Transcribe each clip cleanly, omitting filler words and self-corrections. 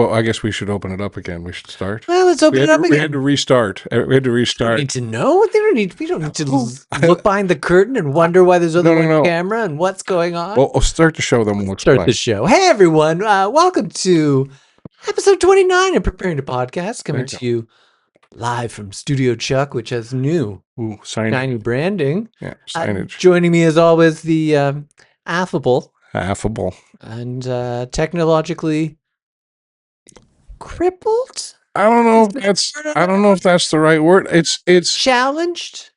Well, I guess we should open it up again. We should start. Well, let's open it up again. We had to restart. We had to We restart. need to know. We don't need to look behind the curtain and wonder why there's only one camera and what's going on. Well, I'll start the show, then we'll start the show. Hey, everyone. Welcome to episode 29 of Preparing to Podcast, coming to you live from Studio Chuck, which has new shiny branding. Yeah, signage. Joining me, as always, the affable and technologically crippled. I don't know if that's the right word. It's challenged.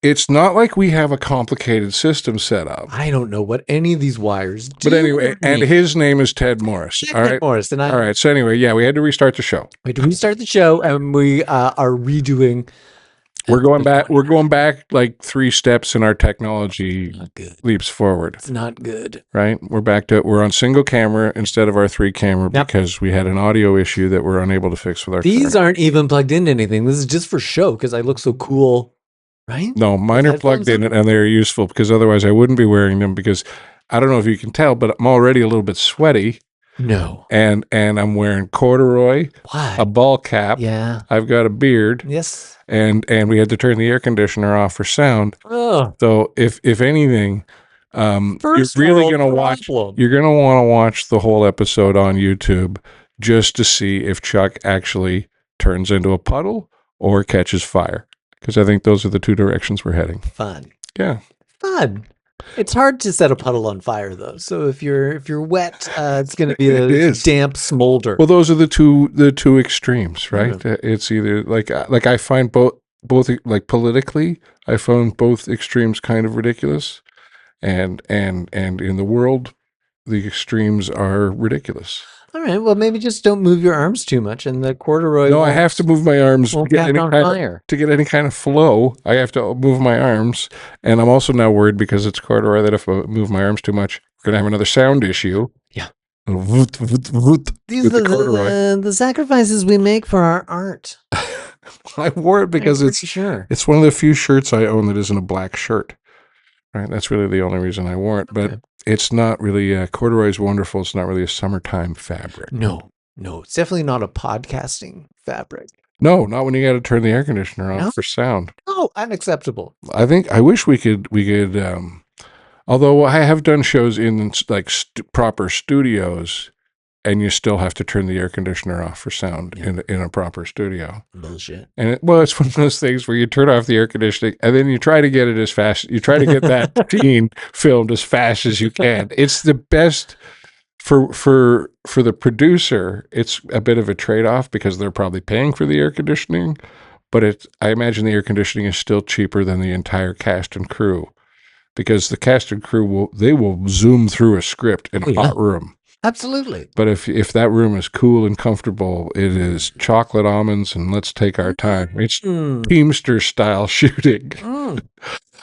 It's not like we have a complicated system set up. I don't know what any of these wires do. But anyway, and his name is Ted Morris. All right. Ted Morris. All right. So anyway, yeah, we had to restart the show. We had to restart the show, and we are redoing. We're going back. We're going back like 3 steps in our technology leaps forward. It's not good, right? We're on single camera instead of our 3 camera because we had an audio issue that we're unable to fix with our. These aren't even plugged into anything. This is just for show because I look so cool, right? No, mine are plugged in and they're useful because otherwise I wouldn't be wearing them because I don't know if you can tell, but I'm already a little bit sweaty. No. And I'm wearing corduroy, a ball cap. Yeah. I've got a beard. Yes. And we had to turn the air conditioner off for sound. Oh. So if anything, you're really going to watch. You're going to want to watch the whole episode on YouTube just to see if Chuck actually turns into a puddle or catches fire. Because I think those are the 2 directions we're heading. Fun. Yeah. Fun. It's hard to set a puddle on fire, though. So if you're wet, it's going to be a damp smolder. Well, those are the two extremes, right? Mm-hmm. It's either like I find both like politically, I find both extremes kind of ridiculous, and in the world, the extremes are ridiculous. All right. Well, maybe just don't move your arms too much, and the corduroy. No, I have to move my arms to get any kind of flow. I have to move my arms, and I'm also now worried because it's corduroy that if I move my arms too much, we're gonna have another sound issue. Yeah. These are the sacrifices we make for our art. I wore it because it's one of the few shirts I own that isn't a black shirt. Right. That's really the only reason I wore it, but. It's not really, corduroy is wonderful. It's not really a summertime fabric. No, it's definitely not a podcasting fabric. No, not when you got to turn the air conditioner on for sound. No, unacceptable. I wish we could, although I have done shows in like proper studios and you still have to turn the air conditioner off for sound in a proper studio. Bullshit. And it's one of those things where you turn off the air conditioning and then you try to get it as fast. You try to get that scene filmed as fast as you can. It's the best for the producer. It's a bit of a trade-off because they're probably paying for the air conditioning, but I imagine the air conditioning is still cheaper than the entire cast and crew because the cast and crew will zoom through a script in a hot room. Absolutely. But if that room is cool and comfortable, it is chocolate almonds and let's take our time. It's Teamster style shooting.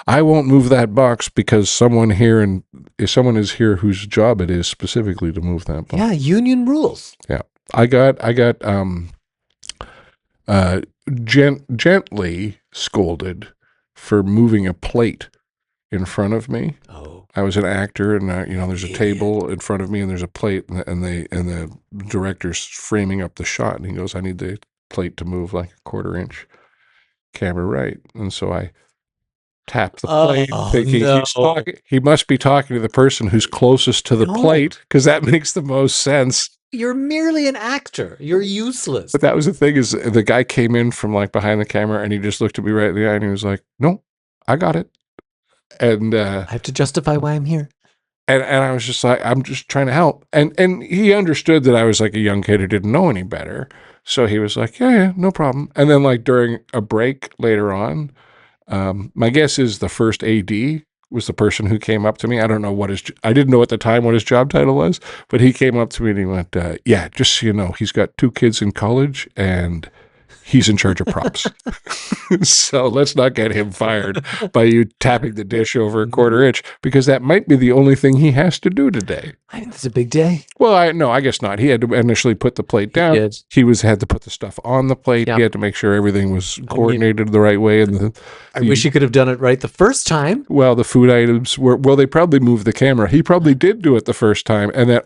I won't move that box because someone is here whose job it is specifically to move that box. Yeah, union rules. Yeah. I got gently scolded for moving a plate in front of me. Oh. I was an actor, and there's a table in front of me, and there's a plate, and the director's framing up the shot, and he goes, "I need the plate to move like a 1/4 inch, camera right." And so I tap the plate, thinking he must be talking to the person who's closest to the plate, because that makes the most sense. You're merely an actor. You're useless. But that was the thing is the guy came in from like behind the camera, and he just looked at me right in the eye, and he was like, "No, I got it." And I have to justify why I'm here. And I was just like, I'm just trying to help. And he understood that I was like a young kid who didn't know any better. So he was like, yeah, no problem. And then like during a break later on, my guess is the first AD was the person who came up to me. I don't know I didn't know at the time what his job title was, but he came up to me and he went, yeah, just so you know, he's got 2 kids in college and he's in charge of props. So let's not get him fired by you tapping the dish over a quarter inch, because that might be the only thing he has to do today. I think it's a big day. Well, I guess not. He had to initially put the plate down. He had to put the stuff on the plate. Yep. He had to make sure everything was coordinated the right way. And I wish he could have done it right the first time. Well, the food items were, they probably moved the camera. He probably did do it the first time. And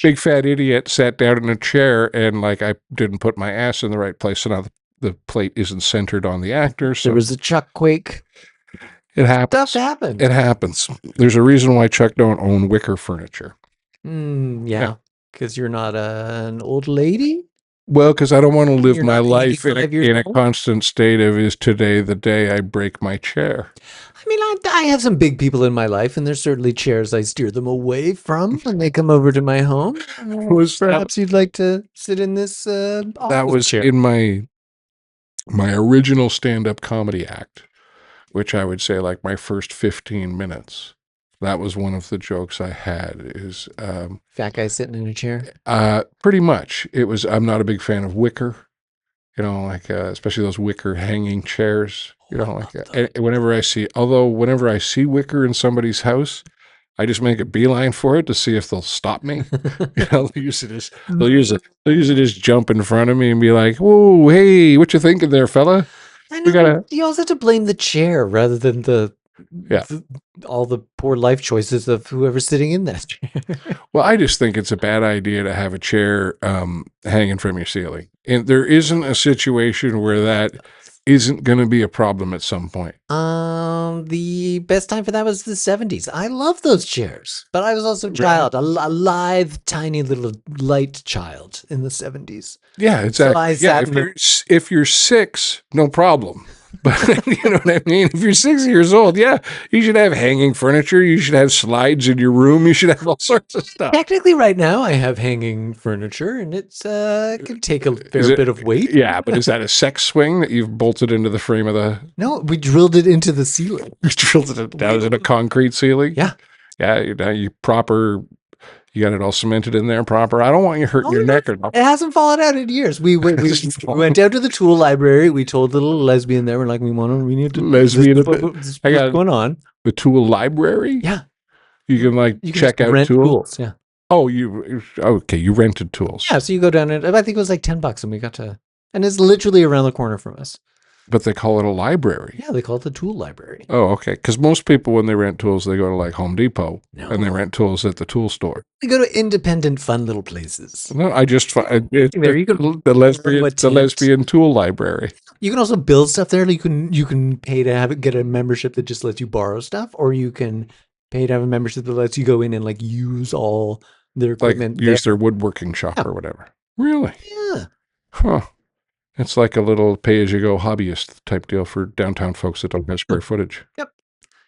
big fat idiot, sat down in a chair and like I didn't put my ass in the right place. So now the plate isn't centered on the actor. So there was a Chuck quake. It happens. Stuff happens. It happens. There's a reason why Chuck don't own wicker furniture. Yeah. Because you're not an old lady? Well, because I don't want to live my life in a constant state of, is today the day I break my chair? I mean, I have some big people in my life, and there's certainly chairs I steer them away from when they come over to my home. Perhaps you'd like to sit in this that was chair. In my original stand-up comedy act, which I would say like my first 15 minutes. That was one of the jokes I had is... fat guy sitting in a chair? Pretty much. It was, I'm not a big fan of wicker, like especially those wicker hanging chairs, whenever I see wicker in somebody's house, I just make a beeline for it to see if they'll stop me. They'll use it as jump in front of me and be like, "Whoa, hey, what you thinking there, fella?" I know, you also have to blame the chair rather than all the poor life choices of whoever's sitting in that chair. Well, I just think it's a bad idea to have a chair hanging from your ceiling. And there isn't a situation where that isn't going to be a problem at some point. The best time for that was the 70s. I love those chairs, but I was also a child, a lithe, tiny little light child in the 70s. Yeah, exactly. So if you're 6, no problem. But you know what I mean? If you're 6 years old, you should have hanging furniture. You should have slides in your room. You should have all sorts of stuff. Technically, right now, I have hanging furniture, and it can take a fair bit of weight. Yeah, but is that a sex swing that you've bolted into the frame of the... No, we drilled it into the ceiling. You drilled it down in a concrete ceiling? Yeah. Yeah, you got it all cemented in there proper. I don't want you hurting your neck or nothing. It hasn't fallen out in years. We went down to the tool library. We told the little lesbian there, we're like, we need to... Lesbian? What's going on? The tool library? Yeah. You can check out rent tools. Yeah. Oh, you rented tools. Yeah, so you go down and I think it was like $10 and we got to... And it's literally around the corner from us. But they call it a library. Yeah, they call it the tool library. Oh, okay. Because most people, when they rent tools, they go to like Home Depot and they rent tools at the tool store. We go to independent, fun little places. No, I just find the lesbian tool library. You can also build stuff there. You can pay to get a membership that just lets you borrow stuff, or you can pay to have a membership that lets you go in and like use all their equipment. Like use their woodworking shop or whatever. Really? Yeah. Huh. It's like a little pay-as-you-go hobbyist type deal for downtown folks that don't have square footage. Yep.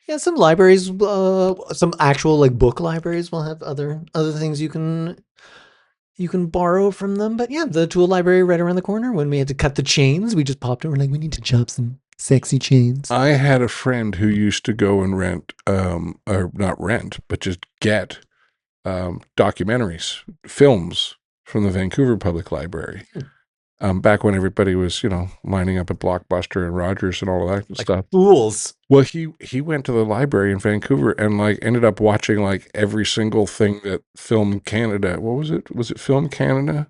Yeah, some libraries, some actual like book libraries will have other things you can borrow from them. But yeah, the tool library right around the corner. When we had to cut the chains, we just popped over like, we need to chop some sexy chains. I had a friend who used to go and rent, or not rent, but just get documentaries, films from the Vancouver Public Library. Back when everybody was, lining up at Blockbuster and Rogers and all of that stuff. Fools. Well, he went to the library in Vancouver and ended up watching every single thing that Film Canada. What was it? Was it Film Canada?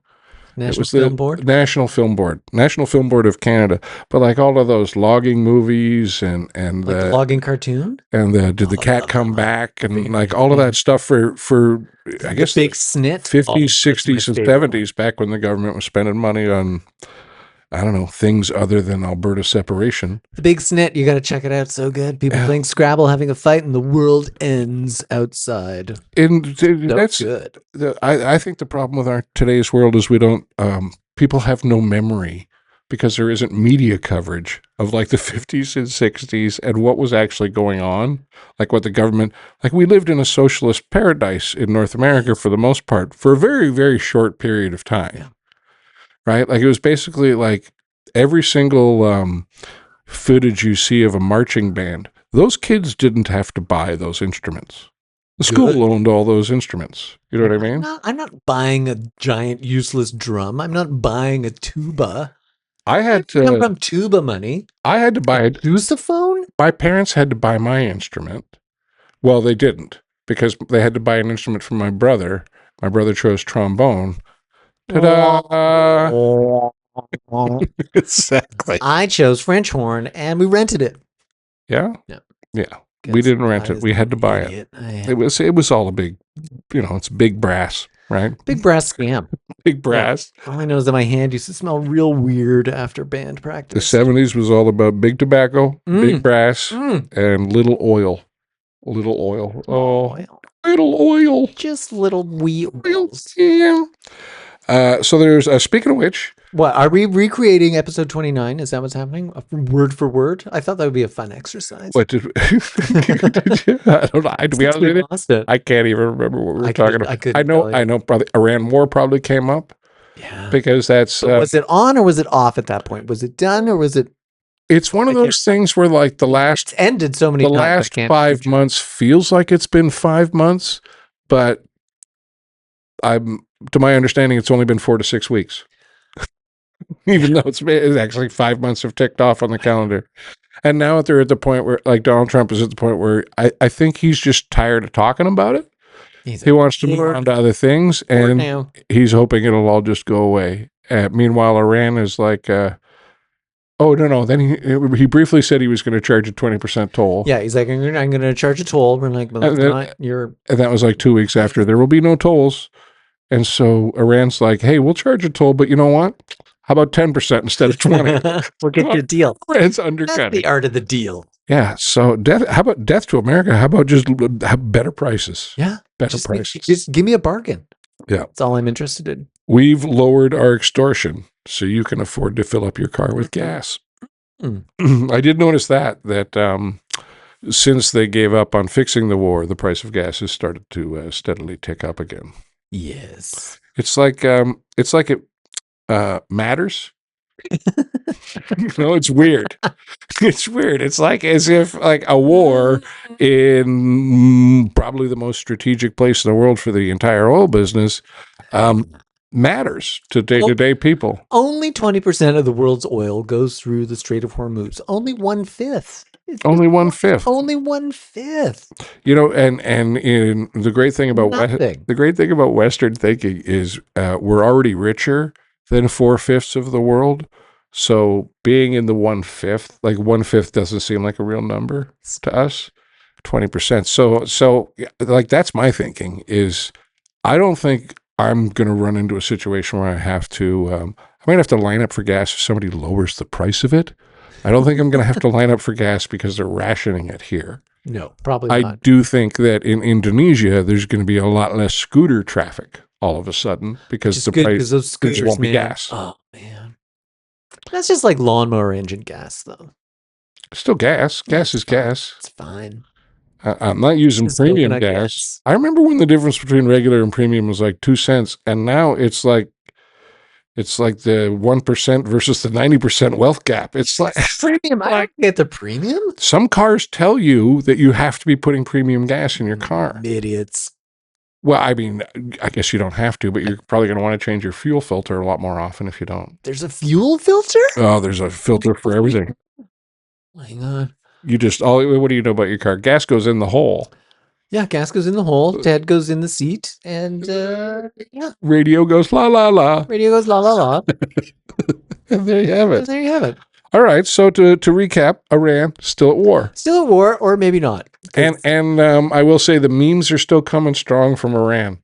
National Film Board? National Film Board of Canada. But all of those logging movies and the logging cartoon? And Did the Cat Come Back? And all of that stuff for I guess big snit 50s, 60s, and 70s, back when the government was spending money on, I don't know, things other than Alberta separation. The Big Snit, you got to check it out. So good. People playing Scrabble, having a fight, and the world ends outside. And that's good. I think the problem with today's world is we don't, people have no memory because there isn't media coverage of the 50s and 60s and what was actually going on. What the government, we lived in a socialist paradise in North America for the most part for a very, very short period of time. Yeah. Right? It was basically every single footage you see of a marching band, those kids didn't have to buy those instruments. The school owned all those instruments. You know what I mean? I'm not buying a giant useless drum. I'm not buying a tuba. I had Come to. from tuba money. I had to buy it. Sousaphone? My parents had to buy my instrument. Well, they didn't because they had to buy an instrument for my brother. My brother chose trombone. Ta-da! Exactly. I chose French horn, and we rented it. Yeah. Yeah. Yeah. We didn't rent I it. We had to buy it. it. It was all a big, it's big brass, right? Big brass scam. Big brass. All I know is that my hand used to smell real weird after band The practice. 70s was all about big tobacco, big brass, and little oil. Little oil. Oh, little oil. Just little wee oils. Yeah. So there's, speaking of which. What, are we recreating episode 29? Is that what's happening? Word for word? I thought that would be a fun exercise. What did, I don't know. To be honest with you, I can't even remember what we were talking about. I know probably Iran War probably came up. Yeah. Because that's. Was it on or was it off at that point? Was it done or was it? It's one of those things where like it's ended so many times. The last 5 months feels like it's been 5 months, but to my understanding, it's only been 4 to 6 weeks. Even though it's actually 5 months have ticked off on the calendar. And now they're at the point where, like, Donald Trump is at the point where I think he's just tired of talking about it. He wants to move on to other things, and he's hoping it'll all just go away. Meanwhile, Iran is like, oh, no. Then he briefly said he was going to charge a 20% toll. Yeah, he's like, I'm going to charge a toll. We're like, well, that's not your... And that was like 2 weeks after. There will be no tolls. And so Iran's like, hey, we'll charge a toll, but you know what? How about 10% instead of 20%? We'll get you a deal. It's undercutting. That's the art of the deal. Yeah. So how about death to America? How about just have better prices? Yeah. Better prices. Just give me a bargain. Yeah. That's all I'm interested in. We've lowered our extortion so you can afford to fill up your car with gas. I did notice that since they gave up on fixing the war, the price of gas has started to steadily tick up again. Yes. It's like it matters. It's weird. It's weird. It's like as if like a war in probably the most strategic place in the world for the entire oil business matters to day-to-day people. Only 20% of the world's oil goes through the Strait of Hormuz. Only 1/5. Only 1/5. Only 1/5. And in the great thing about Western thinking is we're already richer than 4/5 of the world. So being in the 1/5, like 1/5 doesn't seem like a real number to us. 20%. So like that's my thinking is I don't think I'm going to run into a situation where I have to, I might have to line up for gas if somebody lowers the price of it. I don't think I'm going to have to line up for gas because they're rationing it here. No, probably not. I do think that in Indonesia, there's going to be a lot less scooter traffic all of a sudden because the price of scooters won't be gas. Oh, man. That's just like lawnmower engine gas, though. Still gas. Gas is gas. It's fine. I'm not using premium gas. I remember when the difference between regular and premium was like 2 cents, and now it's like the 1% versus the 90% wealth gap. It's like premium. I don't get the premium. Some cars tell you that you have to be putting premium gas in your car. Idiots. Well, I mean, I guess you don't have to, but you're probably going to want to change your fuel filter a lot more often if you don't. There's a fuel filter? Oh, there's a filter for everything. Hang on. What do you know about your car? Gas goes in the hole. Yeah, gas goes in the hole. Ted goes in the seat, and radio goes la la la. Radio goes la la la. And there you have it. There you have it. All right. So to recap, Iran still at war. Still at war, or maybe not. And I will say the memes are still coming strong from Iran.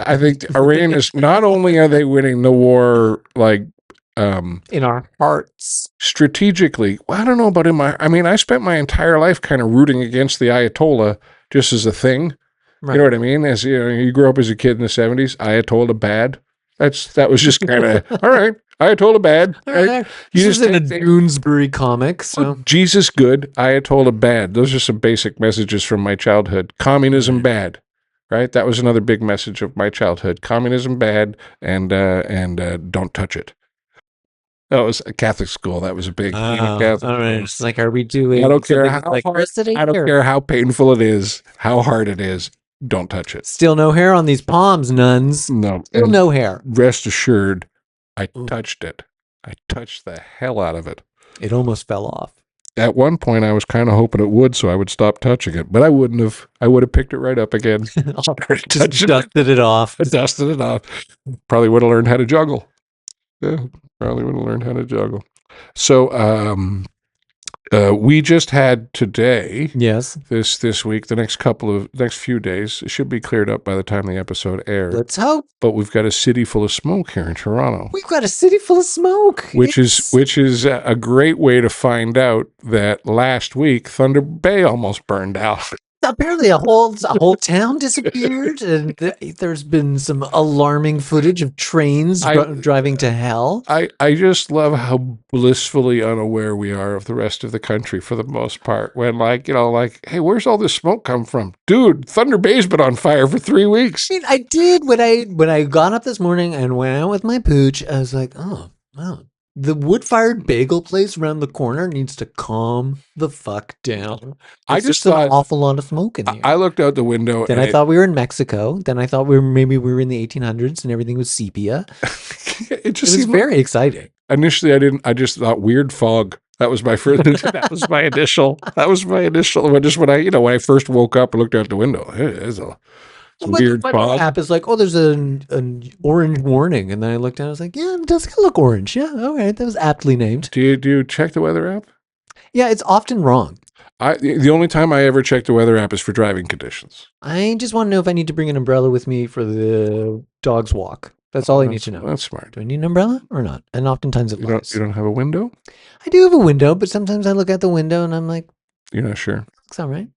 I think Iran is not only are they winning the war like in our hearts strategically. Well, I don't know about I spent my entire life kind of rooting against the Ayatollah just as a thing. Right. You know what I mean? As you grew up as a kid in the 70s, Ayatollah bad. That was just kind of all right. Ayatollah bad. Right. You just in a Doonesbury comic. So Jesus good, Ayatollah bad. Those are some basic messages from my childhood. Communism bad. Right? That was another big message of my childhood. Communism bad and don't touch it. That was a Catholic school. That was a big Catholic. All right. It's like, are we doing? I don't care how hard. I don't care how painful it is, how hard it is. Don't touch it. Still no hair on these palms, nuns. No. Still no hair. Rest assured, I touched it. I touched the hell out of it. It almost fell off. At one point, I was kind of hoping it would, so I would stop touching it, but I wouldn't have. I would have picked it right up again. Started Just touching dusted it off. I dusted it off. Probably would have learned how to juggle. Yeah, probably would have learned how to juggle. So, we just had today, Yes. this week, the next few days, it should be cleared up by the time the episode airs. Let's hope. But we've got a city full of smoke here in Toronto, We've got a city full of smoke. which is a great way to find out that last week Thunder Bay almost burned out. Apparently a whole town disappeared, and there's been some alarming footage of trains driving to hell. I just love how blissfully unaware we are of the rest of the country for the most part. When hey, where's all this smoke come from? Dude, Thunder Bay's been on fire for 3 weeks. I mean, I did when I got up this morning and went out with my pooch. I was like, oh wow, the wood-fired bagel place around the corner needs to calm the fuck down. I There's just an thought awful lot of smoke in here. I looked out the window Then and I thought we were in Mexico. Then I thought maybe we were in the 1800s and everything was sepia. it just It was seemed very exciting. initially I just thought weird fog. That was my first that was my initial when I first woke up and looked out the window. Hey, there's a weird fog. App is like, oh, there's an orange warning, and then I looked at it, I was like, yeah, it does look orange. Yeah, all right, that was aptly named. Do you check the weather app? Yeah, it's often wrong. The only time I ever check the weather app is for driving conditions. I just want to know if I need to bring an umbrella with me for the dog's walk. That's all I need to know. That's smart. Do I need an umbrella or not? And oftentimes it lies. You don't have a window? I do have a window, but sometimes I look out the window and I'm like, you're not sure. looks all right.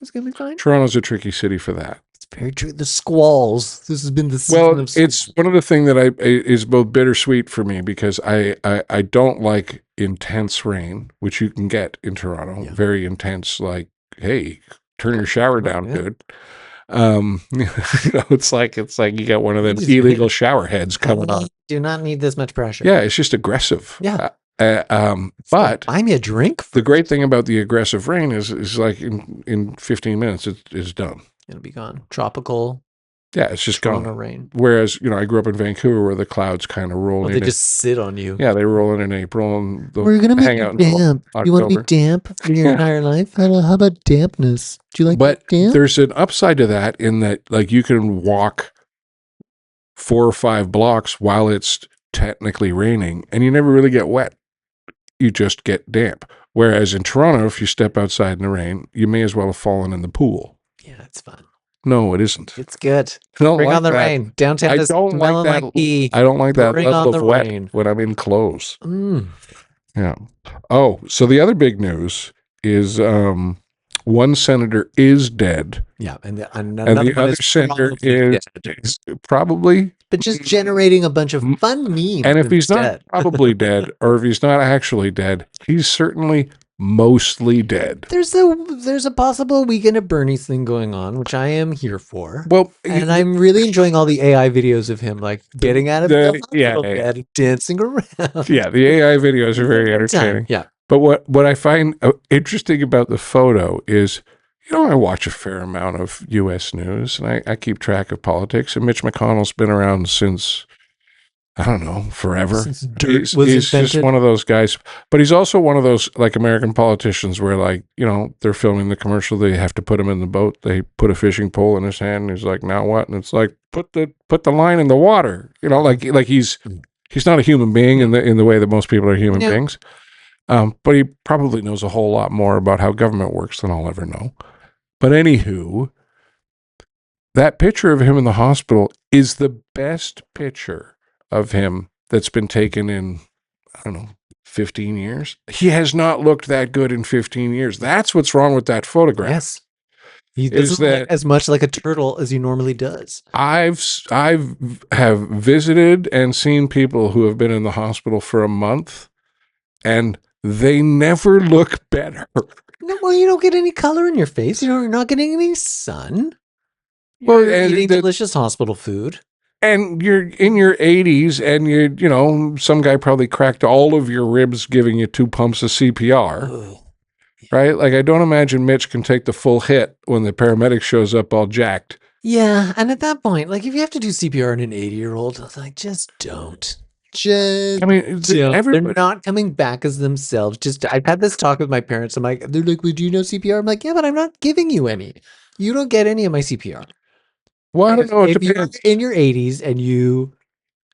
It's gonna be fine. Toronto's a tricky city for that. It's very true. The squalls. This has been the season of it's one of the things that is both bittersweet for me because I don't like intense rain, which you can get in Toronto. Yeah. Very intense, like, hey, turn your shower down, dude. It's like you got one of them illegal shower heads coming on. Do not need this much pressure. Yeah, it's just aggressive. Yeah. But buy me a drink. The great thing about the aggressive rain is like in 15 minutes it's done. It'll be gone. Tropical. Yeah, it's just Toronto gone. Rain. Whereas, I grew up in Vancouver where the clouds kind of roll in. They just sit on you. Yeah, they roll in April and we're going to make it damp. You want to be damp for your entire life? How about dampness? Do you like damp? There's an upside to that in that, like, you can walk 4 or 5 blocks while it's technically raining and you never really get wet. You just get damp. Whereas in Toronto, if you step outside in the rain, you may as well have fallen in the pool. Yeah, it's fun. No, it isn't. It's good. Bring on the rain. Downtown is smelling like pee. I don't like that level of wet when I'm in clothes. Yeah. Oh, so the other big news is one senator is dead. Yeah, and the other senator is probably... But just generating a bunch of fun memes. And if he's not probably dead, or if he's not actually dead, he's certainly mostly dead. There's a possible Weekend at Bernie's thing going on, which I am here for. Well, and I'm really enjoying all the AI videos of him like getting out of the bed, dancing around. Yeah, the AI videos are very entertaining. Yeah. But what I find interesting about the photo is, I watch a fair amount of U.S. news, and I keep track of politics. And Mitch McConnell's been around since, I don't know, forever. Since dirt was he's invented. Just one of those guys. But he's also one of those, like, American politicians where, like, they're filming the commercial. They have to put him in the boat. They put a fishing pole in his hand, and he's like, now what? And it's like, put the line in the water. Like he's not a human being in the way that most people are human beings. But he probably knows a whole lot more about how government works than I'll ever know. But anywho, that picture of him in the hospital is the best picture of him that's been taken in, I don't know, 15 years. He has not looked that good in 15 years. That's what's wrong with that photograph. Yes. He doesn't look as much like a turtle as he normally does. I've visited and seen people who have been in the hospital for a month, and they never look better. No, well, you don't get any color in your face. You're not getting any sun. You're eating delicious hospital food. And you're in your 80s, and some guy probably cracked all of your ribs giving you 2 pumps of CPR. Ugh. Right? Like, I don't imagine Mitch can take the full hit when the paramedic shows up all jacked. Yeah, and at that point, like, if you have to do CPR on an 80-year-old, I was like, just don't. Just I mean, they're everybody. not coming back as themselves. Just I've had this talk with my parents. I'm like, they're like, well, do you know CPR? I'm like, yeah, but I'm not giving you any. You don't get any of my CPR. Well, I don't know. It If you're depends. in your 80s and you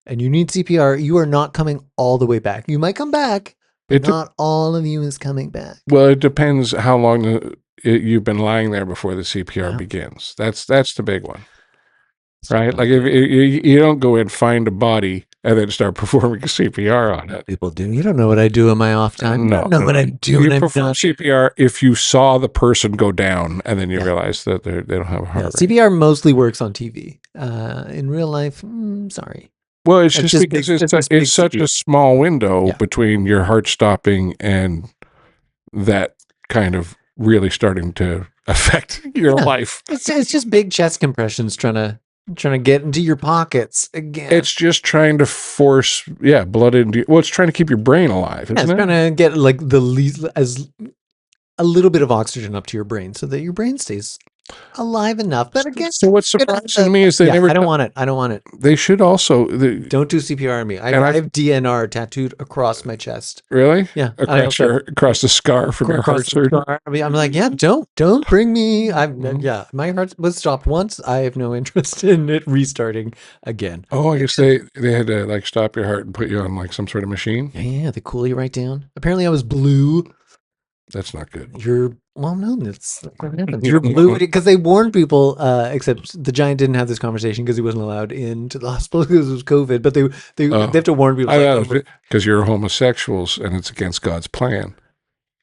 need CPR, you are not coming all the way back. You might come back, but It de- not all of you is coming back. well, it depends how long you've been lying there before the CPR Yeah. begins. That's the big one, So, right? Like if you don't go and find a body and then start performing CPR on it. people do. You don't know what I do in my off time. You No, don't know what I'm doing. you I'm perform not. CPR if you saw the person go down and then you Yeah. realize that they don't have a Yeah, heart rate. CPR mostly works on TV. In real life, sorry. Well, it's That's just just because big. That's just big it's such a studio. small window Yeah. between your heart stopping and that kind of really starting to affect your Yeah. life. It's just big chest compressions trying to get into your pockets again. It's just trying to force, blood into. Well, it's trying to keep your brain alive, Yeah, it's isn't trying it? to get like the least as a little bit of oxygen up to your brain so that your brain stays alive enough. But again, So what's you know, surprising to me is they yeah, never. I don't want it. I don't want it. They should also. Don't do CPR on me. And I have DNR tattooed across my chest. really Yeah, I also have across the scar from your across heart the surgery. scar. I mean, I'm like, yeah, don't bring me. Mhm. Yeah, my heart was stopped once. I have no interest in it restarting again. Oh, I guess they had to like stop your heart and put you on like some sort of machine. Yeah, they cool you right down. Apparently, I was blue. That's not good. No, that's what happens. You're blue because they warned people. Except the giant didn't have this conversation because he wasn't allowed into the hospital because it was COVID. But they have to warn people. I Like, know because you're homosexuals and it's against God's plan.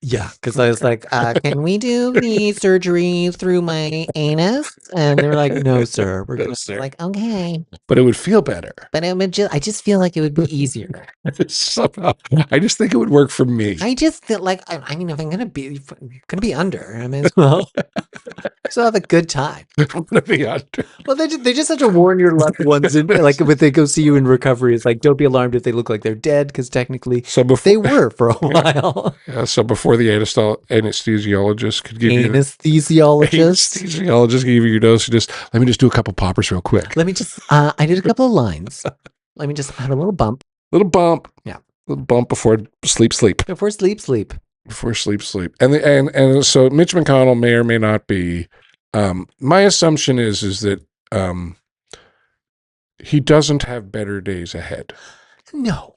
yeah, because I was like, can we do the surgery through my anus? And they were like, no, sir. We're gonna like, okay. But it would feel better. But it would I just feel like it would be easier. Somehow, I just think it would work for me. I just feel like I mean, if I'm gonna be under, I mean, as well. So have a good time. I'm gonna be under. Well, they just have to warn your loved ones, and like when they go see you in recovery, it's like don't be alarmed if they look like they're dead because technically So before they were for a while. so before the anesthesiologist could give you Anesthesiologist. anesthesiologist give you your dose, let me just do a couple poppers real quick. Let me just. I did a couple of lines. Let me just have a little bump. Little bump. Yeah. Little bump before sleep. Before sleep. Before sleep. And so Mitch McConnell may or may not be. My assumption is that he doesn't have better days ahead. No.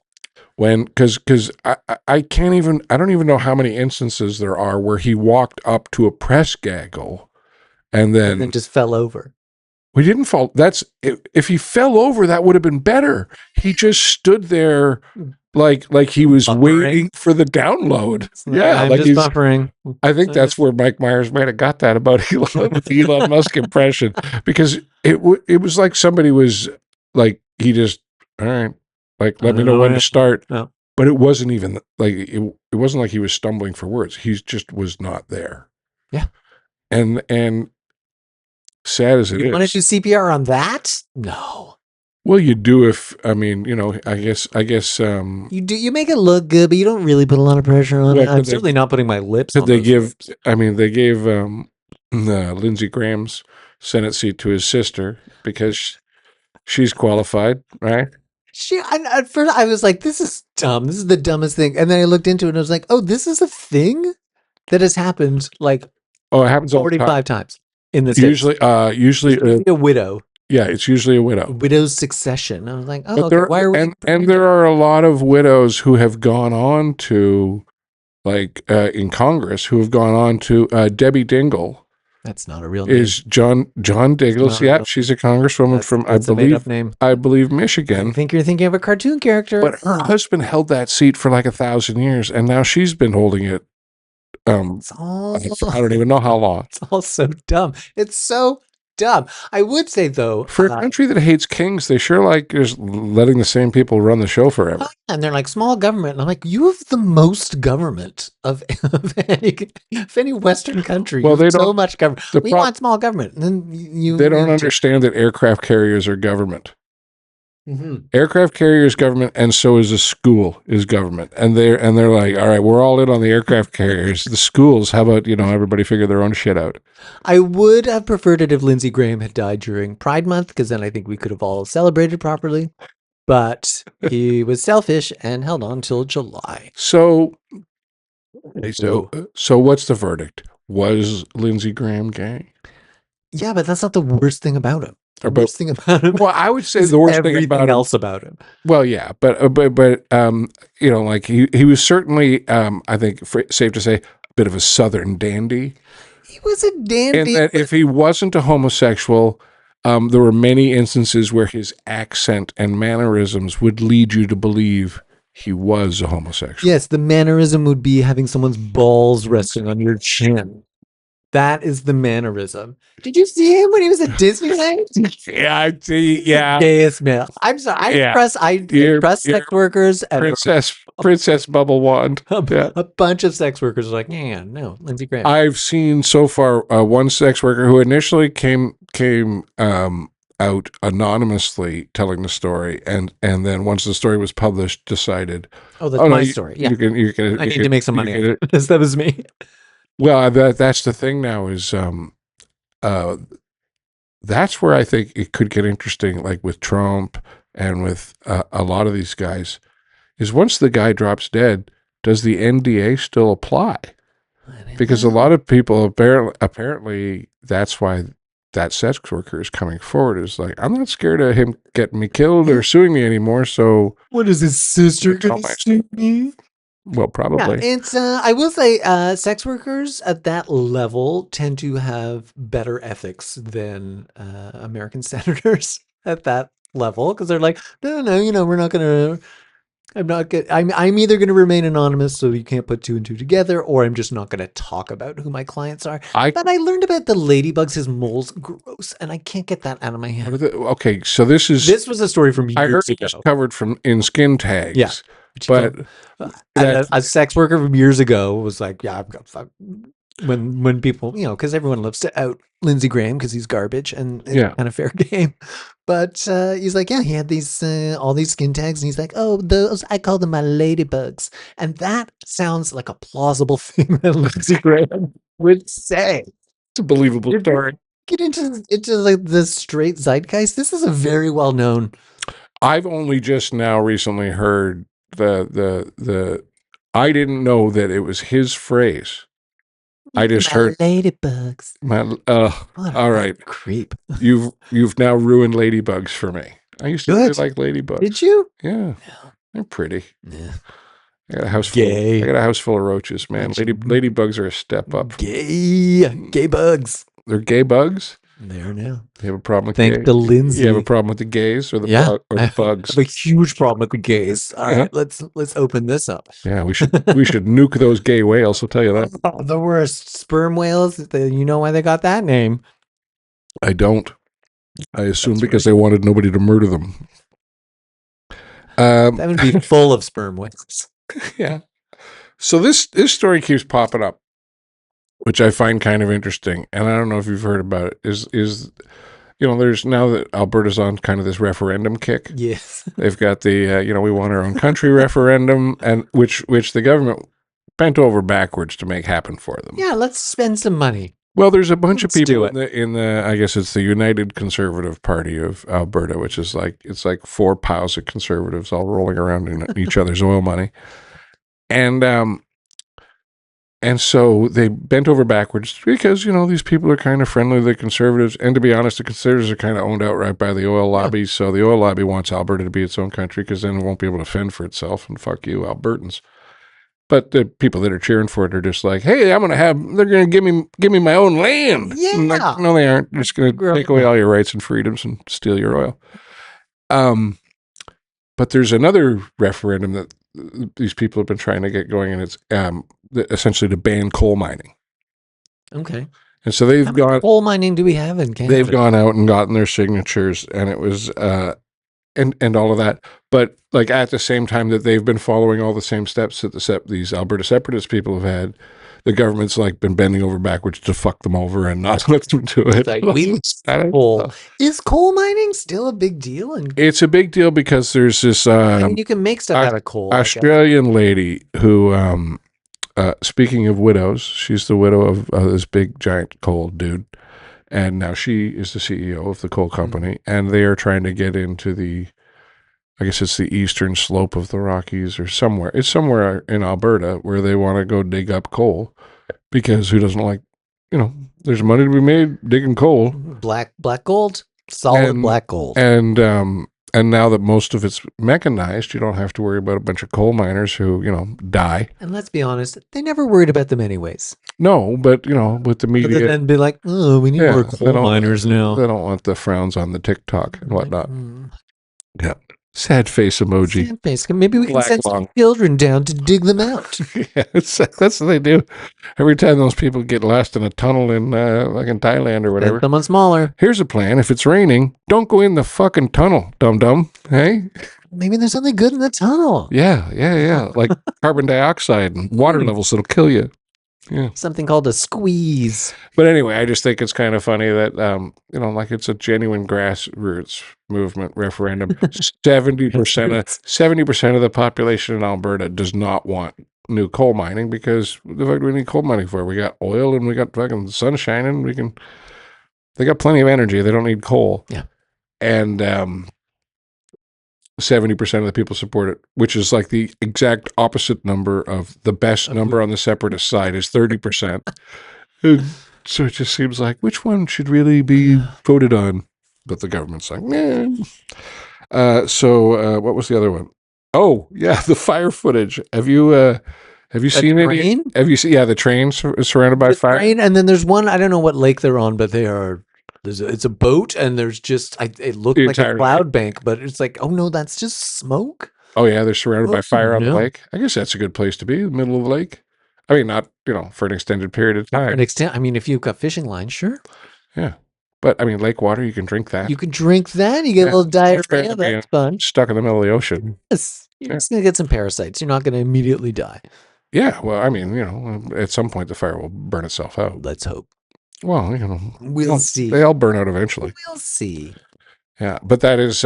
Because I can't even, I don't even know how many instances there are where he walked up to a press gaggle and then just fell over. we didn't fall. If he fell over, that would have been better. He just stood there like he was Buffering. waiting for the download. Yeah, I'm like just buffering. I think that's where Mike Myers might have got that about Elon Musk impression, because it was like somebody was like, he just, all right, like, let me know when to start. No. But it wasn't even like, it wasn't like he was stumbling for words. He just was not there. Yeah. And sad as it is. You want to do CPR on that? No. Well, you do if, I mean, I guess. You do. You make it look good, but you don't really put a lot of pressure on it. I'm certainly not putting my lips on they those give, lips. I mean, they gave Lindsey Graham's Senate seat to his sister because she's qualified, right? At first, I was like, this is dumb. This is the dumbest thing. And then I looked into it and I was like, oh, this is a thing that has happened like it happens all the time. 45 times in the States. Usually a widow. Yeah, it's usually a widow. Widow's succession. I was like, oh, but okay. Why are we? And there are a lot of widows who have gone on to, like, in Congress, who have gone on to, Debbie Dingell. That's not a real name. Is John Dingell? Yeah, she's a congresswoman from, I believe, Michigan. I think you're thinking of a cartoon character. But her husband held that seat for like 1,000 years, and now she's been holding it. I don't even know how long. It's all so dumb. It's so dumb. I would say, though, for a country that hates kings, they sure like just letting the same people run the show forever. And they're like, small government. And I'm like, you have the most government of any Western country. Well, they don't so much government. We want small government. And then they don't understand that aircraft carriers are government. Mm-hmm. Aircraft carriers government, and so is a school is government. And they're like, all right, we're all in on the aircraft carriers. The schools, how about everybody figure their own shit out? I would have preferred it if Lindsey Graham had died during Pride Month, because then I think we could have all celebrated properly. but he was selfish and held on till July. So, Whoa. so what's the verdict? Was Lindsey Graham gay? Yeah, but that's not the worst thing about him. The Or but worst thing about him well, I would say is the worst thing everything about him. else about him. Well, yeah, but you know, like he was certainly I think safe to say a bit of a Southern dandy. He was a And dandy. that if he wasn't a homosexual, there were many instances where his accent and mannerisms would lead you to believe he was a homosexual. Yes, the mannerism would be having someone's balls resting on your chin. That is the mannerism. Did you see him when he was at Disneyland? Yeah, I see. Yeah, Gayest man. I'm sorry. Yeah. I You're- trust you're sex workers and Princess Bubble Wand. Yeah. a bunch of sex workers are like, yeah, no, Lindsey Graham. I've seen so far one sex worker who initially came out anonymously telling the story, and then once the story was published, decided, Oh, that's my story. Yeah, you can. I need to make some money. can- That was me. Well, that's the thing now is that's where I think it could get interesting, like with Trump and with a lot of these guys, is once the guy drops dead, does the NDA still apply? Because a lot of people apparently that's why that sex worker is coming forward, is like, I'm not scared of him getting me killed or suing me anymore. So What is his sister Tell gonna my- sue me? well, Yeah, probably. it's I will say sex workers at that level tend to have better ethics than American senators at that level, because they're like, no, we're not gonna. I'm either gonna remain anonymous, so you can't put two and two together, or I'm just not gonna talk about who my clients are. But I learned about the ladybugs, his moles, gross, and I can't get that out of my head. Okay, so this was a story from I heard years it ago. was covered from in Skin Tags. Yeah. But a sex worker from years ago was like, yeah, I've got fuck. When people, because everyone loves to out Lindsey Graham because he's garbage and it's kind of fair game. But he's like, yeah, he had these all these skin tags, and he's like, oh, those I call them my ladybugs, and that sounds like a plausible thing that Lindsey Graham would say. It's a believable story. Get into like the straight zeitgeist. This is a very well known. I've only just now recently heard the I didn't know that it was his phrase. I just heard ladybugs. All right, creep. You've now ruined ladybugs for me. I used to really like ladybugs. Did you? Yeah, they're pretty. Yeah. I got a house Gay. full. I got a house full of roaches, man. Ladybugs are a step up. Gay bugs. They're gay bugs. There now. You have a problem with Thanks to Lindsay. You have a problem with the gays or the bugs? I have a huge problem with the gays. All right, let's open this up. Yeah, we should nuke those gay whales. I'll tell you that. Oh, the worst sperm whales. You know why they got that name? I don't. I assume because they wanted nobody to murder them. That would be full of sperm whales. Yeah. So this story keeps popping up, which I find kind of interesting, and I don't know if you've heard about it. Is there's now that Alberta's on kind of this referendum kick. Yes, they've got the we want our own country referendum, and which the government bent over backwards to make happen for them. Yeah, let's spend some money. Well, there's a bunch of people in the I guess it's the United Conservative Party of Alberta, which is it's like four piles of conservatives all rolling around in each other's oil money, and so they bent over backwards because these people are kind of friendly to the conservatives, and to be honest, the conservatives are kind of owned outright by the oil lobby. So the oil lobby wants Alberta to be its own country because then it won't be able to fend for itself, and fuck you, Albertans. But the people that are cheering for it are just like, hey, they're going to give me my own land. Yeah. Like, no, they aren't. They're just going to take away all your rights and freedoms and steal your oil. But there's another referendum that these people have been trying to get going, and it's essentially to ban coal mining. Okay. And so they've gone. Coal mining do we have in Canada? They've gone out and gotten their signatures, and it was and all of that. But like at the same time that they've been following all the same steps that these Alberta separatist people have had, the government's been bending over backwards to fuck them over and not let them do it. Is coal mining still a big deal? It's a big deal because there's this. You can make stuff out of coal. Australian lady who, speaking of widows, she's the widow of this big giant coal dude, and now she is the CEO of the coal company, and they are trying to get into the I guess it's the eastern slope of the Rockies or somewhere. It's somewhere in Alberta where they want to go dig up coal because who doesn't like, there's money to be made digging coal. Black gold, solid And black gold. and now that most of it's mechanized, you don't have to worry about a bunch of coal miners who, die. And let's be honest, they never worried about them anyways. No, but with the Other media, than be like, oh, we need more they coal don't- miners now. They don't want the frowns on the TikTok and whatnot. Mm. Yeah, sad face emoji. Sad face. Maybe we can Black send lung. some children down to dig them out. Yeah, that's what they do. Every time those people get lost in a tunnel in like in Thailand or whatever. Someone smaller. Here's a plan. If it's raining, don't go in the fucking tunnel, dum-dum. Hey? Maybe there's something good in the tunnel. Yeah. Like carbon dioxide and water levels that'll kill you. Yeah. Something called a squeeze. But anyway, I just think it's kind of funny that, like it's a genuine grassroots movement referendum. 70% of the population in Alberta does not want new coal mining because the fuck do we need coal mining for? We got oil and we got fucking sun shining. They got plenty of energy. They don't need coal. Yeah. And 70% of the people support it, which is like the exact opposite number of the best number on the separatist side is 30%. So it just seems like which one should really be voted on? But the government's like, nah. So what was the other one? Oh, yeah, the fire footage. Have you seen any? Train? Have you seen? Yeah, the train surrounded by fire. Train, and then there's one. I don't know what lake they're on, but it's a boat, and there's just it looked like a cloud bank, but it's like, oh no, that's just smoke. Oh yeah, they're surrounded by fire on the lake. I guess that's a good place to be, in the middle of the lake. I mean, not for an extended period of time. I mean, if you've got fishing lines, sure. Yeah, but I mean, lake water, you can drink that. You can drink that. You get a little diarrhea. That's fun. Stuck in the middle of the ocean. Yes, you're just gonna get some parasites. You're not gonna immediately die. Yeah, well, I mean, at some point the fire will burn itself out. Let's hope. Well, we'll see. They all burn out eventually. We'll see. Yeah, but that is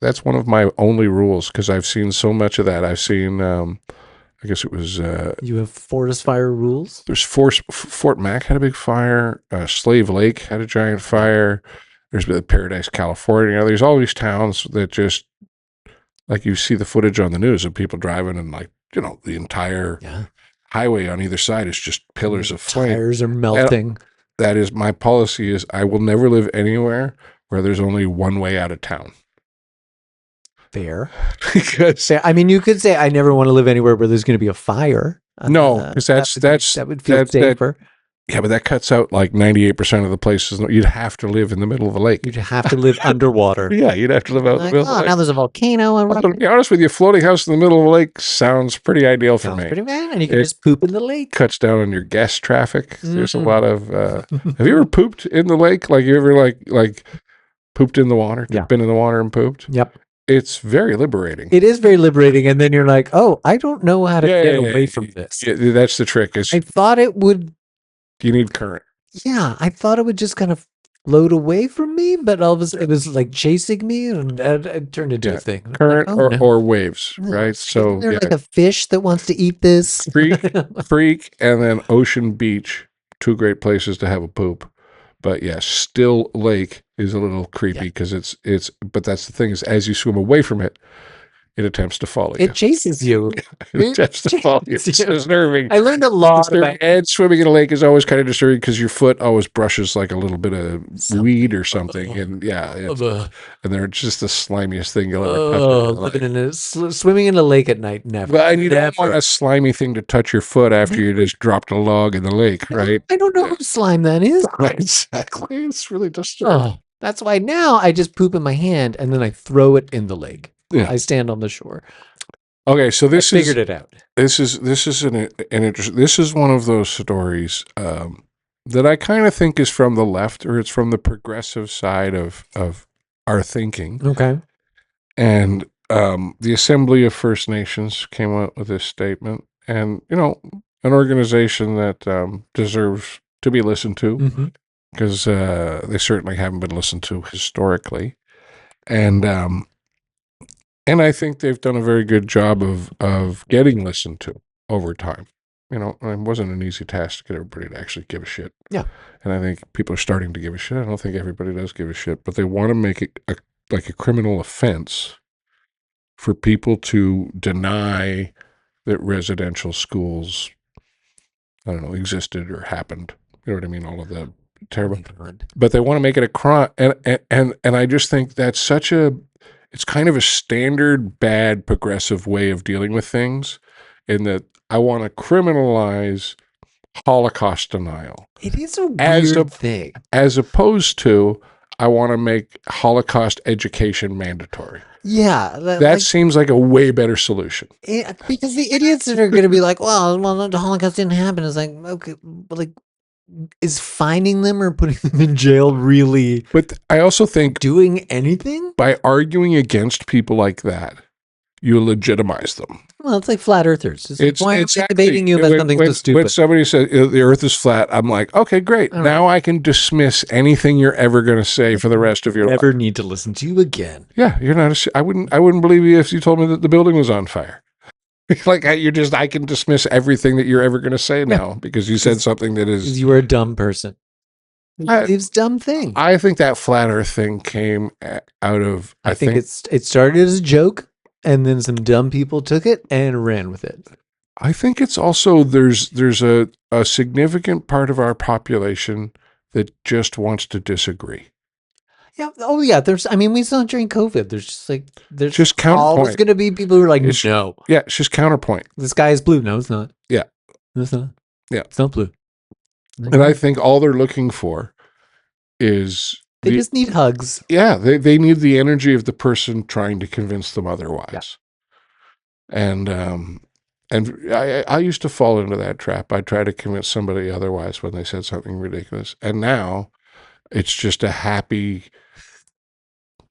that's one of my only rules because I've seen so much of that. I've seen, I guess it was. You have forest fire rules. There's Fort Mac had a big fire. Slave Lake had a giant fire. There's Paradise, California. There's all these towns that just like you see the footage on the news of people driving and like the entire highway on either side is just pillars of flame. Tires are melting. And that is my policy. Is I will never live anywhere where there's only one way out of town. Fair. Because I mean, you could say I never want to live anywhere where there's going to be a fire. No, because that would feel safer. Yeah, but that cuts out like 98% of the places. You'd have to live in the middle of a lake. You'd have to live underwater. Yeah, you'd have to live out in the middle of the lake. Now there's a volcano. To be honest with you, floating house in the middle of a lake sounds pretty ideal for me. Pretty bad, and you can just poop in the lake. Cuts down on your guest traffic. There's a lot of. Have you ever pooped in the lake? Like you ever like pooped in the water? Yeah. Been in the water and pooped? Yep. It's very liberating. It is very liberating, and then you're like, oh, I don't know how to get away from this. Yeah, that's the trick. I thought it would. You need current. Yeah, I thought it would just kind of float away from me, but all of a sudden it was like chasing me, and it turned into a thing. Current or waves, right? So there's like a fish that wants to eat this. Freak, and then Ocean Beach, two great places to have a poop. But yes, Still Lake is a little creepy because it's. But that's the thing is, as you swim away from it, it attempts to follow you. It chases you. It attempts to follow you. It's disturbing. I learned a lot about. And swimming in a lake is always kind of disturbing because your foot always brushes like a little bit of weed or something, and and they're just the slimiest thing you'll ever touch. Swimming in a lake at night, never. But you don't want a slimy thing to touch your foot after you just dropped a log in the lake, right? I don't know whose slime that is. Right, exactly. It's really disturbing. That's why now I just poop in my hand and then I throw it in the lake. Yeah. I stand on the shore. Okay, so I figured it out. This is an interesting. This is one of those stories that I kind of think is from the left, or it's from the progressive side of our thinking. Okay. And the Assembly of First Nations came out with this statement, and an organization that deserves to be listened to because they certainly haven't been listened to historically, and I think they've done a very good job of getting listened to over time. It wasn't an easy task to get everybody to actually give a shit. Yeah. And I think people are starting to give a shit. I don't think everybody does give a shit, but they want to make it like a criminal offense for people to deny that residential schools, I don't know, existed or happened. You know what I mean? All of the terrible, but they want to make it a crime, and I just think that's such a, it's kind of a standard bad progressive way of dealing with things, in that I want to criminalize Holocaust denial It is a as weird thing. as opposed to I want to make Holocaust education mandatory. Yeah, That seems like a way better solution. because the idiots that are going to be like, well, the Holocaust didn't happen. It's like, okay, but like, is finding them or putting them in jail really But I also think doing anything? by arguing against people like that, you legitimize them. Well, it's like flat earthers. It's why am I debating you about something so When stupid? somebody says the earth is flat, I'm like, okay, great. Now I can dismiss anything you're ever going to say for the rest of your life. Never need to listen to you again. Yeah, you're not. I wouldn't believe you if you told me that the building was on fire. Like I can dismiss everything that you're ever going to say now because you said something that is. You were a dumb person. It's dumb thing. I think that flat Earth thing came out of. I think it started as a joke, and then some dumb people took it and ran with it. I think it's also there's a significant part of our population that just wants to disagree. Yeah. Oh, yeah. We saw it during COVID. There's just counterpoint. Always going to be people who are like, no. Yeah, it's just counterpoint. The sky is blue. No, it's not. Yeah. No, it's not. Yeah. It's not blue. And I think all they're looking for is they just need hugs. Yeah, they need the energy of the person trying to convince them otherwise. Yeah. And I used to fall into that trap. I try to convince somebody otherwise when they said something ridiculous. And now it's just a happy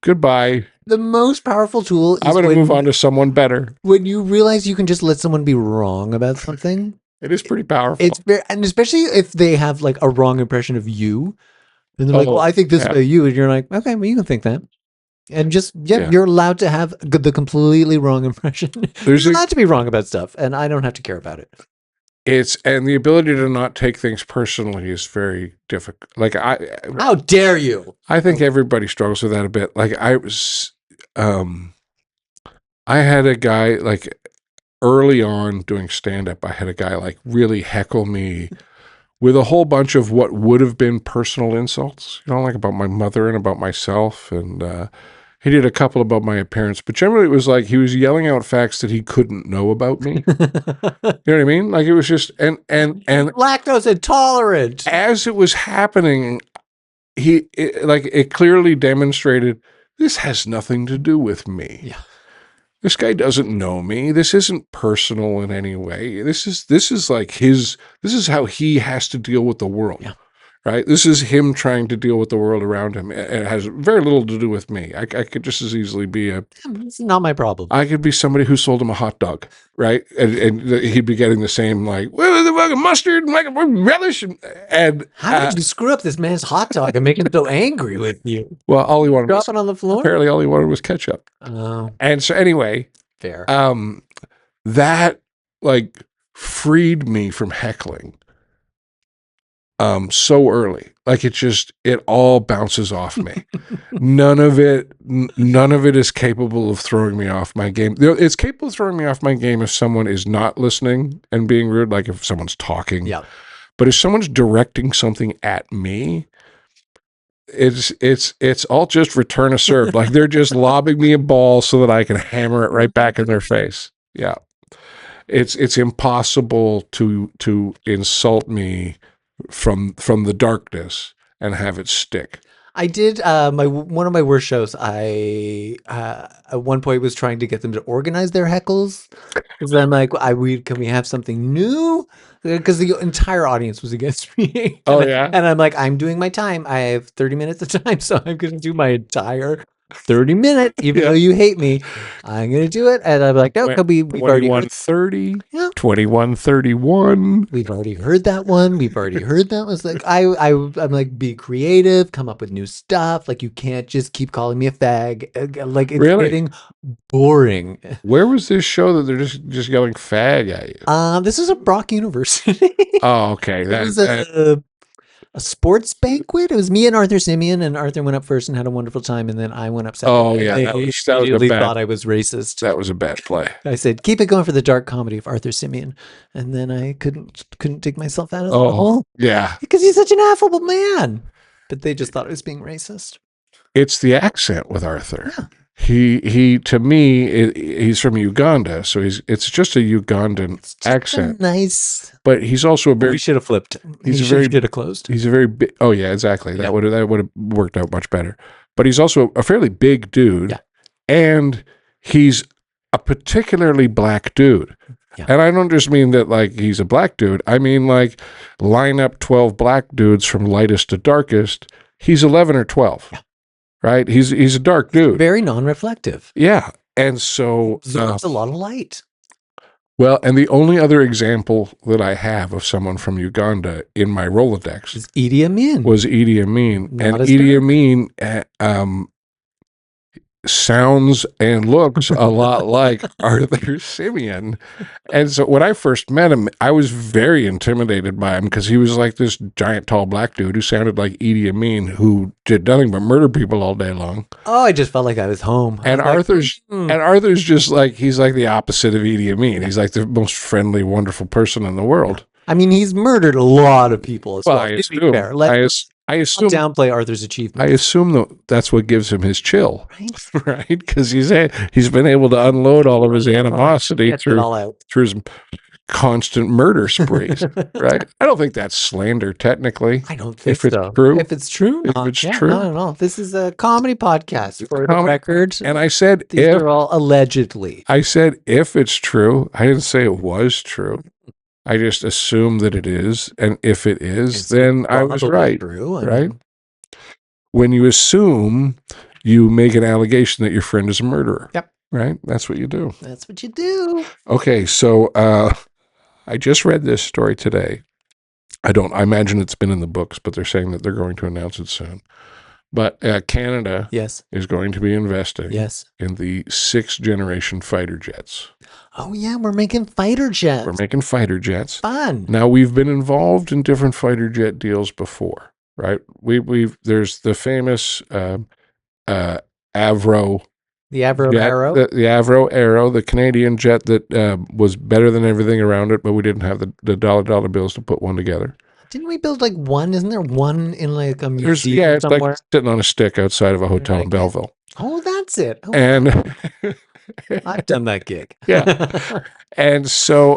goodbye. The most powerful tool is I'm going to move on to someone better. When you realize you can just let someone be wrong about something. It is pretty powerful. It's and especially if they have like a wrong impression of you. And they're like, well, I think this about you. And you're like, okay, well, you can think that. And just, you're allowed to have the completely wrong impression. You're allowed to be wrong about stuff. And I don't have to care about it. And the ability to not take things personally is very difficult. Like how dare you? I think everybody struggles with that a bit. Like I had a guy like early on doing stand-up, I had a guy like really heckle me with a whole bunch of what would have been personal insults, like about my mother and about myself. And he did a couple about my appearance, but generally it was like he was yelling out facts that he couldn't know about me. You know what I mean? Like it was just, and lactose intolerant. As it was happening, it clearly demonstrated this has nothing to do with me. Yeah. This guy doesn't know me. This isn't personal in any way. This is like this is how he has to deal with the world. Yeah. Right? This is him trying to deal with the world around him. It has very little to do with me. I could just as easily be it's not my problem. I could be somebody who sold him a hot dog, right? And he'd be getting the same like, well, the fucking mustard and like relish and how did you screw up this man's hot dog and make him so angry with you? Well, all he wanted was on the floor. Apparently, all he wanted was ketchup. Oh. And so anyway, fair. That like freed me from heckling. So early, like it all bounces off me. None of it is capable of throwing me off my game. It's capable of throwing me off my game if someone is not listening and being rude, like if someone's talking. Yeah. But if someone's directing something at me, it's all just return a serve. Like they're just lobbing me a ball so that I can hammer it right back in their face. Yeah. It's impossible to insult me from the darkness and have it stick. I did one of my worst shows. I at one point was trying to get them to organize their heckles because I'm like, can we have something new? Because the entire audience was against me. And I'm like, I'm doing my time. I have 30 minutes of time, so I'm going to do my entire 30 minutes, even though you hate me. I'm going to do it. And I'm like, no, we've already 21:30, 21:31. We've already heard that one. We've already heard that. It's like, I'm like, be creative, come up with new stuff. Like, you can't just keep calling me a fag. Like, it's getting boring. Where was this show that they're just yelling fag at you? This is a Brock University. Oh, okay. a sports banquet. It was me and Arthur Simeon, and Arthur went up first and had a wonderful time, and then I went up second. Oh yeah, They that was a immediately bad thought I was racist. that was a bad play. I said, "Keep it going for the dark comedy of Arthur Simeon," and then I couldn't dig myself out of the hole Yeah, because he's such an affable man. But they just thought I was being racist. it's the accent with Arthur. Yeah. He to me he's from Uganda, so it's just a Ugandan Just accent. a nice. But he's also a We very should have flipped. He's He a very should have closed. he's a very big. Oh yeah, exactly. Yeah. That would have worked out much better. But he's also a fairly big dude, Yeah. and he's a particularly black dude. Yeah. And I don't just mean that like he's a black dude. I mean like line up 12 black dudes from lightest to darkest. He's 11 or 12. Yeah. Right? He's a dark dude. Very non-reflective. Yeah. And so Absorbs a lot of light. well, and the only other example that I have of someone from Uganda in my Rolodex Is Idi Amin. was Idi Amin. Not And as Idi dark. Amin sounds and looks a lot like Arthur Simeon. And so when I first met him, I was very intimidated by him because he was like this giant, tall black dude who sounded like Idi Amin, who did nothing but murder people all day long. Oh, I just felt like I was home. And Arthur's just like, he's like the opposite of Idi Amin. He's like the most friendly, wonderful person in the world. I mean, he's murdered a lot of people as well. I To be assume, fair. Let's I not assume, downplay Arthur's I achievements. assume that's what gives him his chill, Right? right? Because he's been able to unload all of his animosity Get it all out. through his constant murder sprees, right? I don't think that's slander, technically. I don't think If it's so. true. If it's true, If not. it's Yeah, true. no. This is a comedy podcast for the comedy record. And I said These are all allegedly. if it's true. I didn't say it was true. I just assume that it is, and if it is, It's then I was probably right. True. I Right? mean, When you assume, you make an allegation that your friend is a murderer. Yep. Right? That's what you do. that's what you do. Okay, so I just read this story today. I imagine it's been in the books, but they're saying that they're going to announce it soon. But Canada Yes. is going to be investing Yes. in the 6th generation fighter jets. Oh yeah, we're making fighter jets. We're making fighter jets. Fun. Now, we've been involved in different fighter jet deals before, right? There's the famous Avro The Avro jet, Arrow. the Avro Arrow, the Canadian jet that was better than everything around it, but we didn't have the dollar bills to put one together. Didn't we build like one? Isn't there one in like a There's museum it's somewhere? like sitting on a stick outside of a hotel in Like, Belleville, oh, that's it. Oh, and I've done that gig. Yeah. And so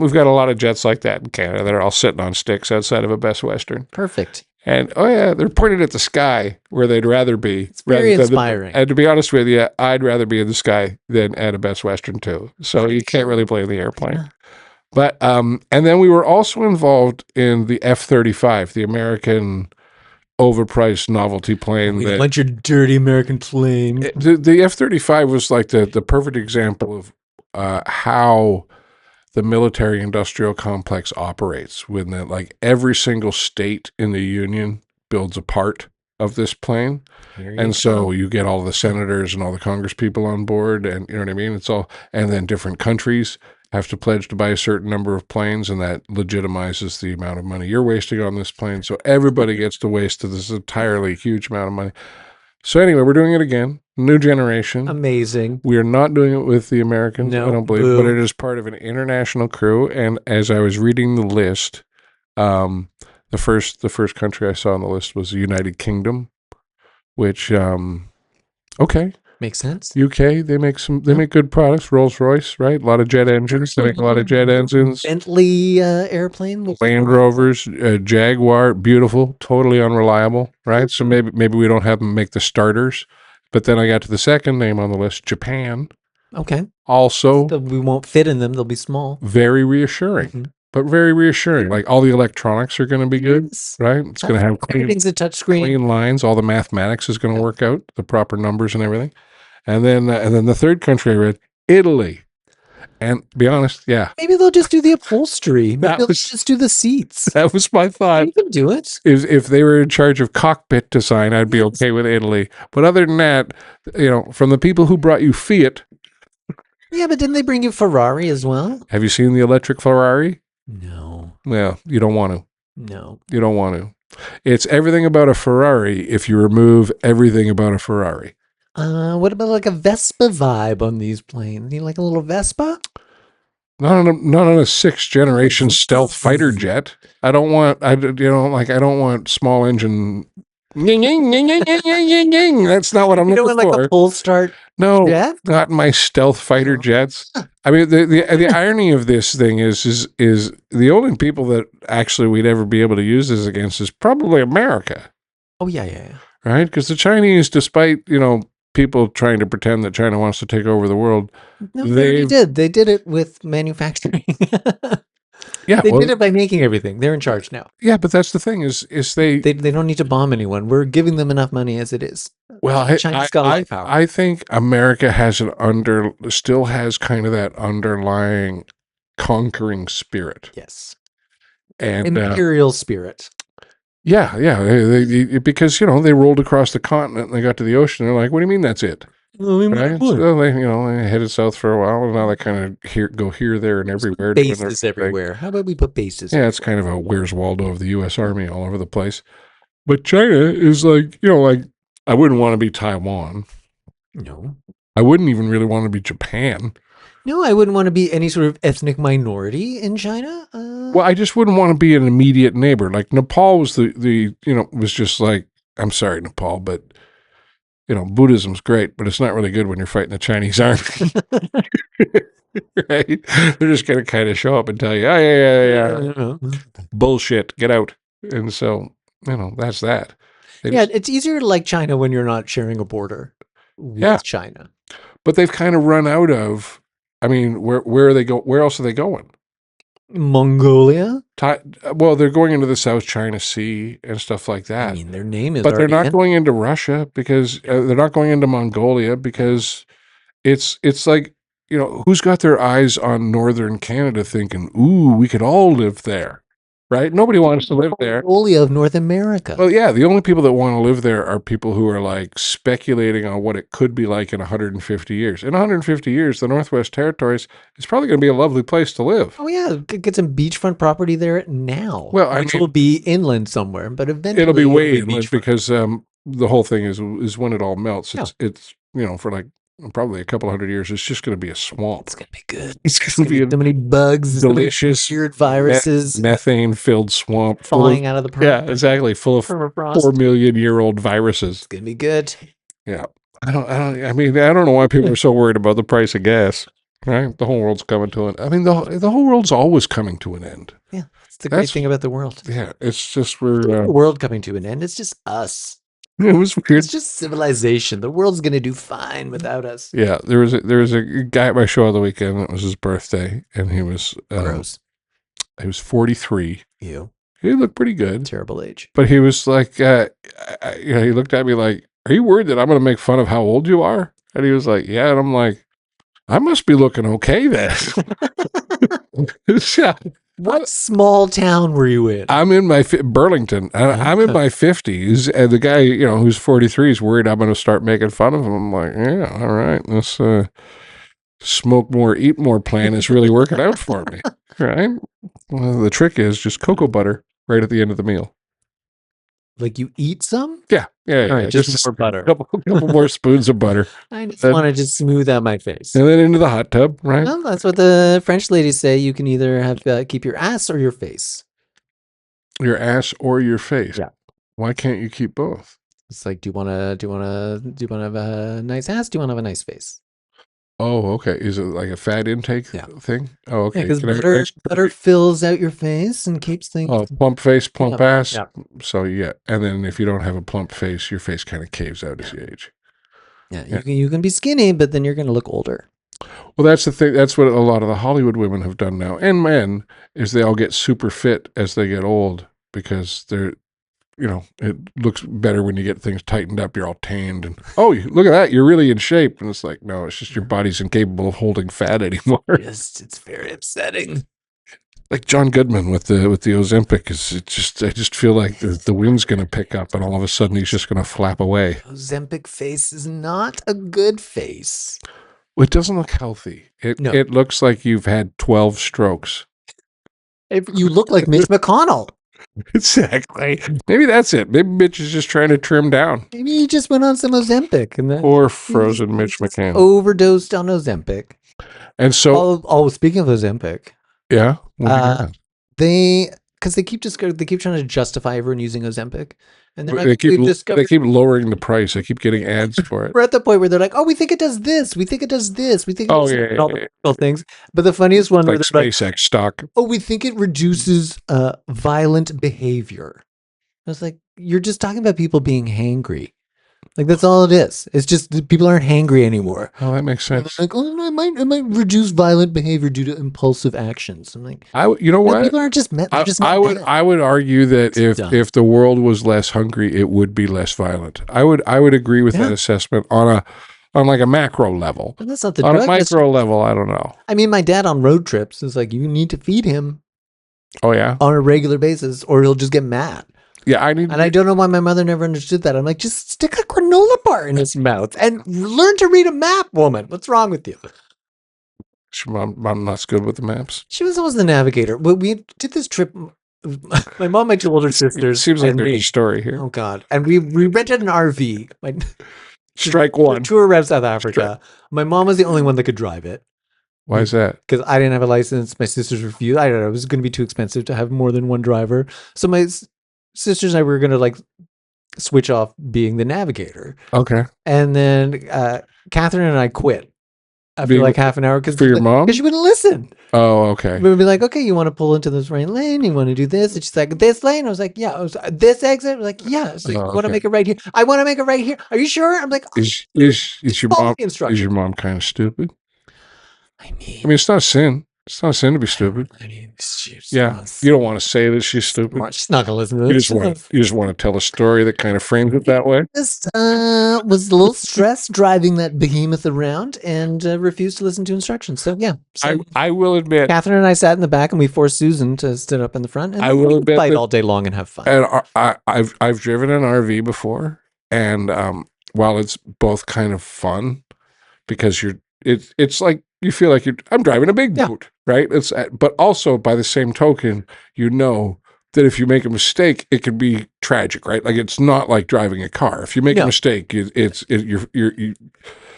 we've got a lot of jets like that in Canada that are all sitting on sticks outside of a Best Western. Perfect. And oh yeah, they're pointed at the sky where they'd rather be. It's very rather than inspiring. and to be honest with you, I'd rather be in the sky than at a Best Western too. So you can't really blame the airplane. Yeah. But and then we were also involved in the F-35, the American overpriced novelty plane. We want your dirty American plane. The F-35 was like the perfect example of how the military industrial complex operates, when like every single state in the union builds a part of this plane. And so you get all the senators and all the Congress people on board, and you know what I mean? It's all, and then different countries have to pledge to buy a certain number of planes, and that legitimizes the amount of money you're wasting on this plane. So everybody gets to waste this entirely huge amount of money. So anyway, we're doing it again. New generation. Amazing. We are not doing it with the Americans, No, I don't believe, boo. but it is part of an international crew. And as I was reading the list, the first country I saw on the list was the United Kingdom, which okay. Makes sense. UK, they make good products. Rolls-Royce, right? A lot of jet engines. They make a lot of jet engines. Bentley airplane. Land Rovers, Jaguar, beautiful, totally unreliable, right? So maybe we don't have them make the starters. But then I got to the second name on the list, Japan. Okay. Also, We won't fit in them. They'll be small. very reassuring, Mhm. but very reassuring. Like all the electronics are going to be good, Yes. right? It's going to have Everything's a touchscreen. clean lines. All the mathematics is going to work out, the proper numbers and everything. And then the third country I read, Italy. And be honest, yeah, Maybe they'll just do the upholstery. Maybe That they'll was- just do the seats. that was my thought. You can do it. If they were in charge of cockpit design, I'd be okay with Italy. But other than that, from the people who brought you Fiat, Yeah, but didn't they bring you Ferrari as well? have you seen the electric Ferrari? No. Well, you don't want to. No. You don't want to. It's everything about a Ferrari if you remove everything about a Ferrari. What about like a Vespa vibe on these planes? You like a little Vespa? Not on a sixth generation stealth fighter jet. I don't want I don't want small engine. That's not what I'm You don't looking want like a for. full start No, jet? not my stealth fighter jets. I mean, the irony of this thing is the only people that actually we'd ever be able to use this against is probably America, Oh yeah. right? Because the Chinese, despite people trying to pretend that China wants to take over the world, No, they already they've did. They did it with manufacturing. yeah, They well, did it by making everything. They're in charge now. yeah, but that's the thing is they They don't need to bomb anyone. We're giving them enough money as it is. well, China's got a lot of power. I think America has still has kind of that underlying conquering spirit, Yes. and Imperial spirit. yeah, because they rolled across the continent and they got to the ocean. They're like, "What do you mean that's it?" Right? So they headed south for a while, and now they kind of go here, there, and everywhere. doing their Bases thing. everywhere. How about we put bases? Yeah, it's kind of a Where's Waldo of the U.S. Army all over the place. But China is like I wouldn't want to be Taiwan. No. I wouldn't even really want to be Japan. No, I wouldn't want to be any sort of ethnic minority in China. Well, I just wouldn't want to be an immediate neighbor. Like Nepal was was just like, I'm sorry, Nepal, but Buddhism's great, but it's not really good when you're fighting the Chinese army. Right? They're just going to kind of show up and tell you, oh, yeah. Bullshit, get out. And so, that's that. It's easier to like China when you're not sharing a border with China. But they've kind of run out of, I mean, where are they go? Where else are they going? Mongolia? Well, they're going into the South China Sea and stuff like that. I mean, their name is but they're not in. going into Russia because they're not going into Mongolia because it's like, who's got their eyes on northern Canada thinking, ooh, we could all live there, right? Nobody wants to live there. Mongolia of North America. Well, yeah, the only people that want to live there are people who are like speculating on what it could be like in 150 years. In 150 years, the Northwest Territories is probably going to be a lovely place to live. Oh yeah, get some beachfront property there now. Well, which will be inland somewhere, but eventually it'll be way inland because the whole thing is when it all melts. It's for like probably a couple hundred years. It's just going to be a swamp. It's going to be good. It's going to be so many bugs, delicious, weird viruses, methane-filled swamp falling out of the permafrost. Yeah, exactly, full of 4 million year old viruses. It's going to be good. Yeah, I don't know why people are so worried about the price of gas. Right, the whole world's coming to an. I mean, the whole world's always coming to an end. Yeah, that's the great thing about the world. Yeah, it's just we're the world coming to an end. It's just us. It was weird. It's just civilization. The world's going to do fine without us. Yeah, there was a guy at my show on the weekend. It was his birthday, and he was gross. He was 43. Ew. He looked pretty good. Terrible age. But he was like, he looked at me like, "Are you worried that I'm going to make fun of how old you are?" And he was like, "Yeah." And I'm like, "I must be looking okay then." Yeah. What small town were you in? I'm in my Burlington. I'm in my 50s, and the guy, who's 43 is worried I'm going to start making fun of him. I'm like, yeah, all right, this smoke more, eat more plan is really working out for me, right? Well, the trick is just cocoa butter right at the end of the meal. Like you eat some? Yeah. All right, just more butter. A couple more spoons of butter. I just want to smooth out my face. And then into the hot tub, right? Well, that's what the French ladies say. You can either have keep your ass or your face. Your ass or your face. Yeah. Why can't you keep both? It's like, do you want to have a nice ass? Do you want to have a nice face? Oh, okay. Is it like a fat intake thing? Oh, okay. Because butter fills out your face and keeps things. Oh, plump face, plump ass. Yeah. So yeah, and then if you don't have a plump face, your face kind of caves out as you age. Yeah, you can be skinny, but then you're going to look older. Well, that's the thing. That's what a lot of the Hollywood women have done now, and men, is they all get super fit as they get old because they're, it looks better when you get things tightened up. You're all tanned, and look at that, you're really in shape. And it's like, no, it's just your body's incapable of holding fat anymore. It's very upsetting. Like John Goodman with the Ozempic I just feel like the wind's going to pick up, and all of a sudden he's just going to flap away. Ozempic face is not a good face. It doesn't look healthy. It looks like you've had 12 strokes. You look like Mitch McConnell. Exactly. Maybe that's it. Maybe Mitch is just trying to trim down. Maybe he just went on some Ozempic and then Poor he frozen Mitch just McCann. overdosed on Ozempic. And so, Speaking of Ozempic, yeah, what do you got? because they keep trying to justify everyone using Ozempic, and they're like, They keep we've discovered. they keep lowering the price. I keep getting ads for it. We're at the point where they're like, oh, we think it does this, we think it does this, we think it Oh does yeah, and all yeah, the yeah. cool things. But the funniest one where Like they're like, SpaceX stock. oh, we think it reduces violent behavior. I was like, you're just talking about people being hangry. Like that's all it is. It's just that people aren't hangry anymore. Oh, that makes And they're sense. like, oh, no, it might reduce violent behavior due to impulsive actions. I'm like, You know what? people aren't just they're just not mad. I would argue that dumb. if the world was less hungry, it would be less violent. I would agree with that assessment on like a macro level. But that's not the On drug. a micro level, I don't know. I mean, my dad on road trips is like, you need to feed him Oh yeah, on a regular basis, or he'll just get mad. yeah. I don't know why my mother never understood that. I'm like, just stick a granola bar in his mouth and learn to read a map, woman. What's wrong with you? I'm not good with the maps. She was always the navigator. We did this trip. My mom, my two older sisters, Seems like and there's me. a story here. Oh God! And we rented an RV. Strike one. Tour around South Africa. My mom was the only one that could drive it. Why is that? Because I didn't have a license. My sisters refused. I don't know. It was going to be too expensive to have more than one driver. So my sisters and I were going to like switch off being the navigator. Okay. And then Catherine and I quit after Being- like half an hour because for your mom? Because she wouldn't listen. Oh, okay. We would be like, okay, you want to pull into this right lane? You want to do this? And she's like, this lane? I was like, yeah. I was this exit? I was like, yeah. So you want to okay. make it right here? I want to make it right here. Are you sure? I'm like, Is your follow mom the instructions. is your mom kind of stupid? I mean, it's not a sin. It's not a sin to be stupid. I mean, she's Yeah, you don't want to say that she's stupid. smart. She's not gonna listen to You this. just want to tell a story that kind of frames it that way. Just was a little stressed driving that behemoth around and refused to listen to instructions. So yeah, I will admit, Catherine and I sat in the back and we forced Susan to sit up in the front. And I will admit fight that- all day long and have fun. and I've driven an RV before, and while it's both kind of fun because it's like you feel like I'm driving a big boat, right? But also by the same token, you know that if you make a mistake, it can be tragic, right? Like it's not like driving a car. If you make a mistake,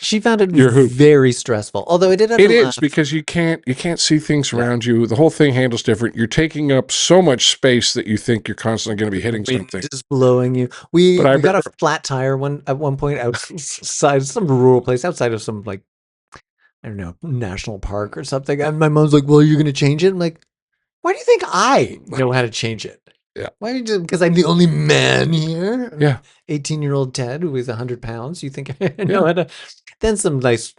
She found it You're hooped. very stressful. Although it did have It a is laugh. because you can't see things around you. The whole thing handles different. You're taking up so much space that you think you're constantly going to be hitting Wind something. is blowing you. We But I got a remember- flat tire at one point outside some rural place, outside of some like I don't know, national park or something. And my mom's like, "Well, you're going to change it?" I'm like, "Why do you think I know how to change it?" Yeah. Why do you? Because I'm the only man here. Yeah. 18-year-old Ted who weighs 100 pounds. You think I know how to? Then some nice,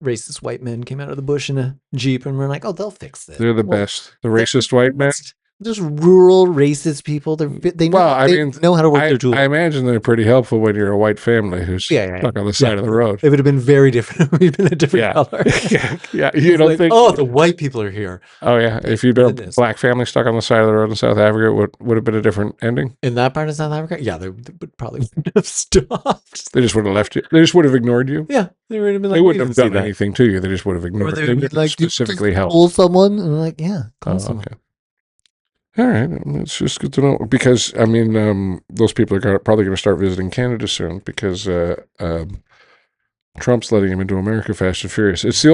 racist white men came out of the bush in a Jeep and we're like, "Oh, they'll fix this." They're the Well, best. The racist white men. just rural racist people. They know how to work their tools. I imagine they're pretty helpful when you're a white family who's stuck on the side of the road. It would have been very different. We've been a different color. yeah. You don't Like, think? oh, the white people are here. Oh yeah. If you'd been a Goodness. black family stuck on the side of the road in South Africa, it would have been a different ending. In that part of South Africa? Yeah, they would probably wouldn't have stopped. They just would have left you. They just would have ignored you. Yeah, they would have been like, They "We wouldn't have didn't see done that." anything to you. They just would have Or ignored. they They would would be like, "Do you specifically just help. call someone?" And I'm like, "Yeah, call Oh, someone." okay. All right, it's just good to know because I mean, those people are probably going to start visiting Canada soon because Trump's letting him into America fast and furious. It's the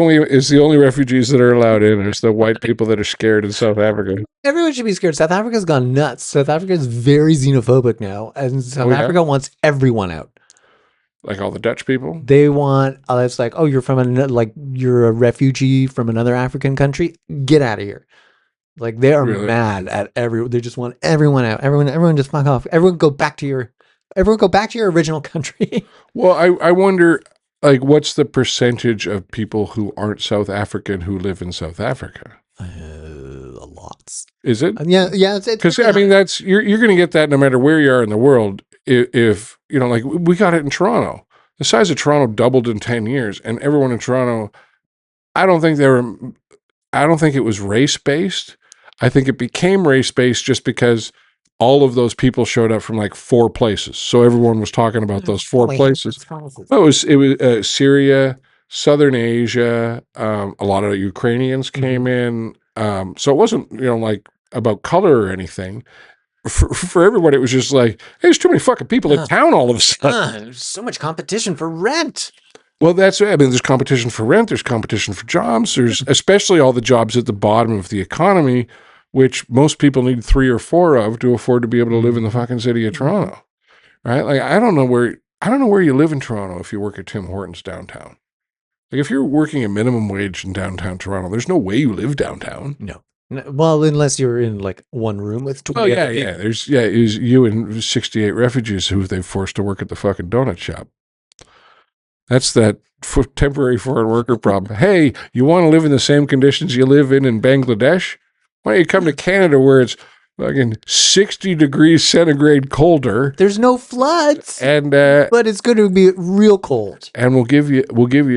only refugees that are allowed in. It's the white people that are scared in South Africa. Everyone should be scared. South Africa's gone nuts. South Africa is very xenophobic now, and South Africa wants everyone out. Like all the Dutch people. They want. It's like, oh, you're you're a refugee from another African country. Get out of here. Like they are mad at everyone. They just want everyone out. Everyone just fuck off. Everyone go back to your original country. Well, I wonder, like, what's the percentage of people who aren't South African who live in South Africa? A lot. Is it? Yeah. It's Because I mean, that's you're going to get that no matter where you are in the world. If like we got it in Toronto, the size of Toronto doubled in 10 years, and everyone in Toronto, I don't think it was race based. I think it became race based just because all of those people showed up from like 4 places, so everyone was talking about those 4 places. It was Syria, Southern Asia, a lot of Ukrainians came in, so it wasn't like about color or anything. for everyone, it was just like, hey, there's too many fucking people in town all of a sudden. There's so much competition for rent. Well, that's, I mean, there's competition for rent, there's competition for jobs, there's especially all the jobs at the bottom of the economy, which most people need 3 or 4 of to afford to be able to live in the fucking city of Toronto, right? Like, I don't know where you live in Toronto if you work at Tim Hortons downtown. Like, if you're working a minimum wage in downtown Toronto, there's no way you live downtown. No. Well, unless you're in like one room with 20 other people. There's it was you and 68 refugees who they've forced to work at the fucking donut shop. That's that temporary foreign worker problem. Hey, you want to live in the same conditions you live in Bangladesh? Why don't you come to Canada where it's fucking 60 degrees centigrade colder? There's no floods, and but it's going to be real cold. And we'll give you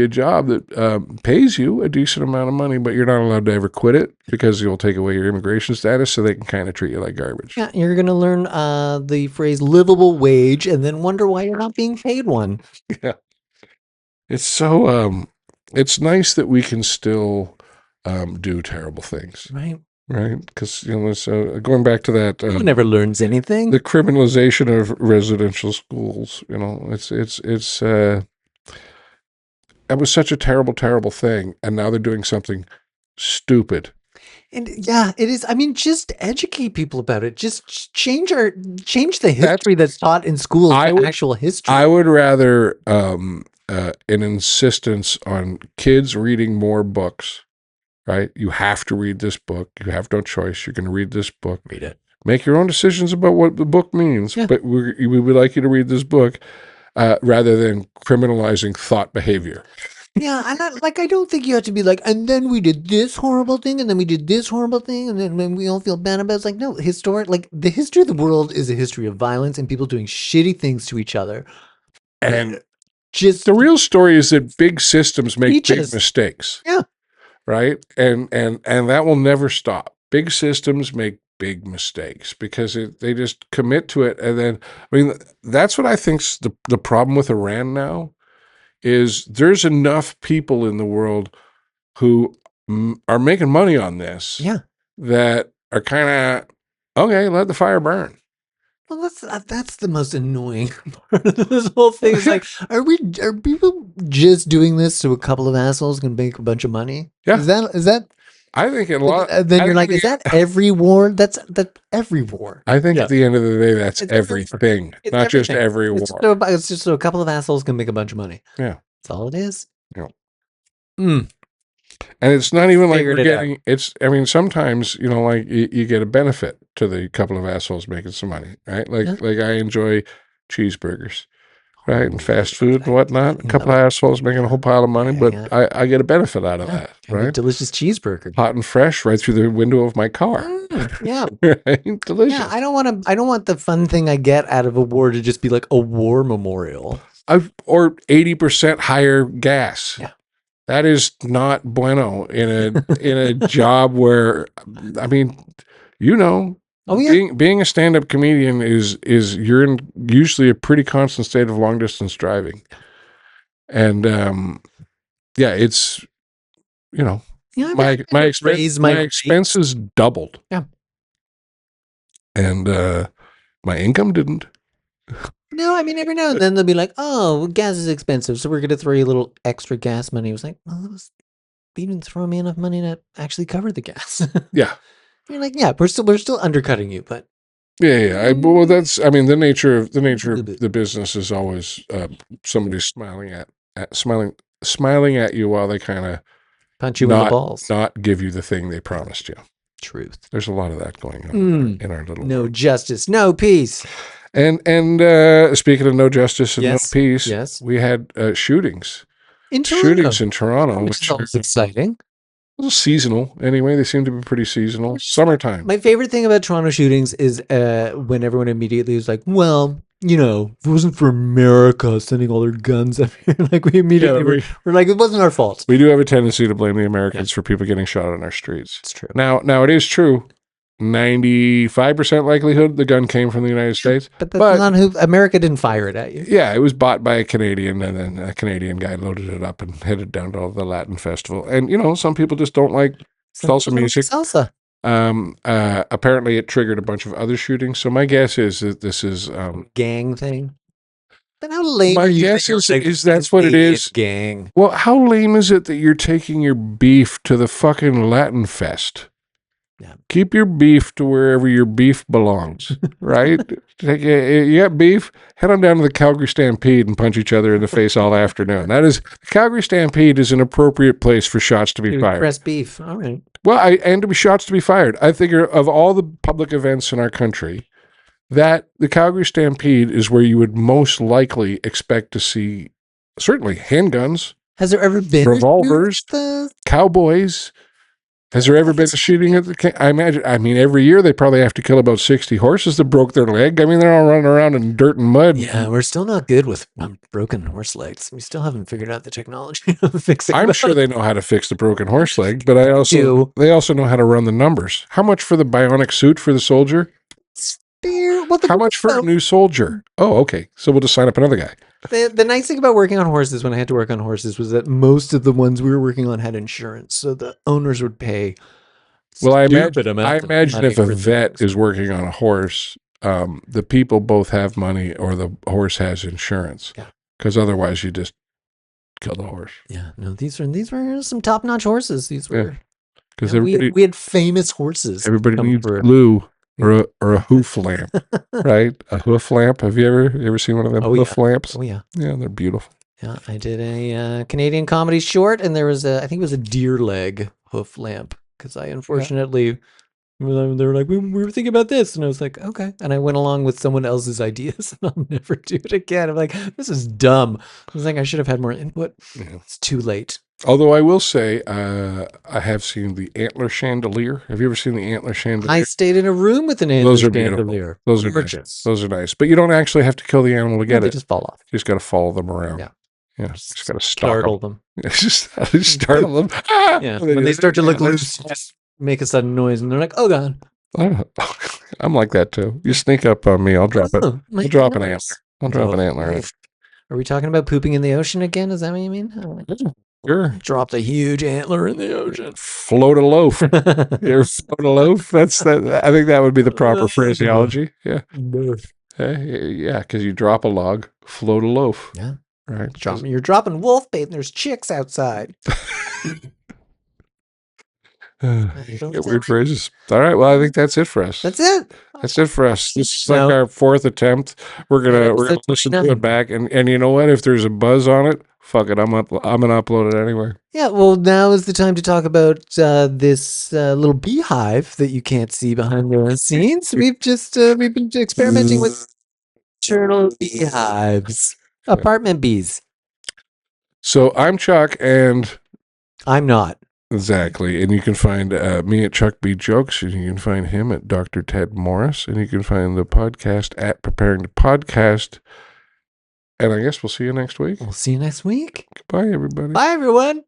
a job that pays you a decent amount of money, but you're not allowed to ever quit it because you'll take away your immigration status, so they can kind of treat you like garbage. Yeah, you're going to learn the phrase livable wage and then wonder why you're not being paid one. Yeah. It's so, it's nice that we can still do terrible things. Right. Right? Because, you know, so going back to that. Who never learns anything. The criminalization of residential schools, you know, that was such a terrible, terrible thing. And now they're doing something stupid. And yeah, it is. I mean, just educate people about it. Just change the history that's taught in schools to actual history. I would rather an insistence on kids reading more books, right? You have to read this book. You have no choice. You're going to read this book. Read it. Make your own decisions about what the book means. Yeah. But we would like you to read this book rather than criminalizing thought behavior. Yeah, and I don't think you have to be like, and then we did this horrible thing, and then we did this horrible thing, and then we all feel bad about it. It's like, no, the history of the world is a history of violence and people doing shitty things to each other. And just the real story is that big systems make big mistakes. Yeah. Right? And that will never stop. Big systems make big mistakes because they just commit to it. And then, I mean, that's what I think's the problem with Iran now. Is there's enough people in the world who are making money on this that are kind of, okay, let the fire burn. Well, that's the most annoying part of this whole thing. It's like, are people just doing this so a couple of assholes can make a bunch of money? Yeah. Is that? I think a lot. Then you're like, is that every war? That's every war. I think at the end of the day, that's everything, not just every war. It's just so a couple of assholes can make a bunch of money. Yeah, that's all it is. Yeah. And it's not even like we're getting. It's. I mean, sometimes like you get a benefit to the couple of assholes making some money, right? Like I enjoy cheeseburgers. Right, and fast food and whatnot. A couple of assholes making a whole pile of money, but I get a benefit out of that, right? Delicious cheeseburger, hot and fresh, right through the window of my car. Yeah, right? Delicious. Yeah, I don't want the fun thing I get out of a war to just be like a war memorial. Or 80% higher gas. Yeah, that is not bueno in a job where, I mean, Oh yeah, being a stand-up comedian is you're in usually a pretty constant state of long distance driving, and it's my expenses doubled. Yeah, and my income didn't. No, I mean every now and then they'll be like, "Oh, gas is expensive, so we're gonna throw you a little extra gas money." It was like, "Well, you didn't throw me enough money to actually cover the gas." Yeah. You're like, yeah, we're still undercutting you, but well, that's, I mean, the nature of the business is always somebody smiling at you while they kind of punch you in the balls, not give you the thing they promised you. Truth. There's a lot of that going on in our little no world. Justice, no peace. And speaking of no justice and no peace, we had shootings. In Toronto. Shootings in Toronto, which is exciting. Seasonal anyway. They seem to be pretty seasonal. Summertime. My favorite thing about Toronto shootings is when everyone immediately is like, well, if it wasn't for America sending all their guns up here, like we immediately we're like, it wasn't our fault. We do have a tendency to blame the Americans for people getting shot on our streets. It's true. Now it is true. 95% likelihood the gun came from the United States. But that's not who America didn't fire it at you. Yeah, it was bought by a Canadian, and then a Canadian guy loaded it up and headed down to the Latin festival. And some people just don't like salsa music. Salsa. Apparently, it triggered a bunch of other shootings. So my guess is that this is. Gang thing. Then how lame My are you? guess That you're is that's what it Canadian is. gang. Well, how lame is it that you're taking your beef to the fucking Latin Fest? Yeah. Keep your beef to wherever your beef belongs, right? You got beef? Head on down to the Calgary Stampede and punch each other in the face all afternoon. The Calgary Stampede is an appropriate place for shots to be fired. Press beef. All right. Well, and to be shots to be fired. I figure of all the public events in our country, that the Calgary Stampede is where you would most likely expect to see certainly handguns, Has there ever been revolvers, cowboys. Has there ever been a shooting at the? I imagine. I mean, every year they probably have to kill about 60 horses that broke their leg. I mean, they're all running around in dirt and mud. Yeah, we're still not good with broken horse legs. We still haven't figured out the technology of fixing. I'm sure they know how to fix the broken horse leg, but they also know how to run the numbers. How much for the bionic suit for the soldier? How much for a new soldier? Oh, okay. So we'll just sign up another guy. The nice thing about working on horses when I had to work on horses was that most of the ones we were working on had insurance, so the owners would pay. Well, I imagine if a vet is working on a horse, the people both have money or the horse has insurance. Yeah. Because otherwise you just kill the horse. Yeah. No, these were some top-notch horses. These were because we had famous horses. Everybody needs glue. Or a hoof lamp, right? A hoof lamp. Have you ever seen one of them hoof lamps? Oh, yeah. Yeah, they're beautiful. Yeah, I did a Canadian comedy short, and there was I think it was a deer leg hoof lamp, because I unfortunately, they were like, we were thinking about this, and I was like, okay. And I went along with someone else's ideas, and I'll never do it again. I'm like, this is dumb. I was like, I should have had more input. Yeah. It's too late. Although I will say, I have seen the antler chandelier. Have you ever seen the antler chandelier? I stayed in a room with an antler chandelier. Those are gorgeous. Those are nice. But you don't actually have to kill the animal to get it. They just fall off. You just got to follow them around. Yeah. Yeah. Just got to startle them. Just startle them. Yeah. When they start to look loose, just make a sudden noise, and they're like, oh, God. I'm like that, too. You sneak up on me, I'll drop it. I'll drop an antler. I'll drop an antler. Are we talking about pooping in the ocean again? Is that what you mean? Sure. Dropped a huge antler in the ocean. Float a loaf. You ever float a loaf? I think that would be the proper phraseology. Yeah. Yeah, because you drop a log, float a loaf. Yeah. Right. You're dropping wolf bait and there's chicks outside. Weird phrases. All right. Well, I think that's it for us. That's it. This is like our fourth attempt. We're gonna listen to it back, and you know what? If there's a buzz on it, fuck it. I'm gonna upload it anyway. Yeah. Well, now is the time to talk about this little beehive that you can't see behind the scenes. We've been experimenting with internal beehives, apartment bees. So I'm Chuck, and I'm not. Exactly. And you can find me at Chuck B. Jokes, and you can find him at Dr. Ted Morris, and you can find the podcast at Preparing to Podcast. And I guess we'll see you next week. We'll see you next week. Goodbye, everybody. Bye, everyone.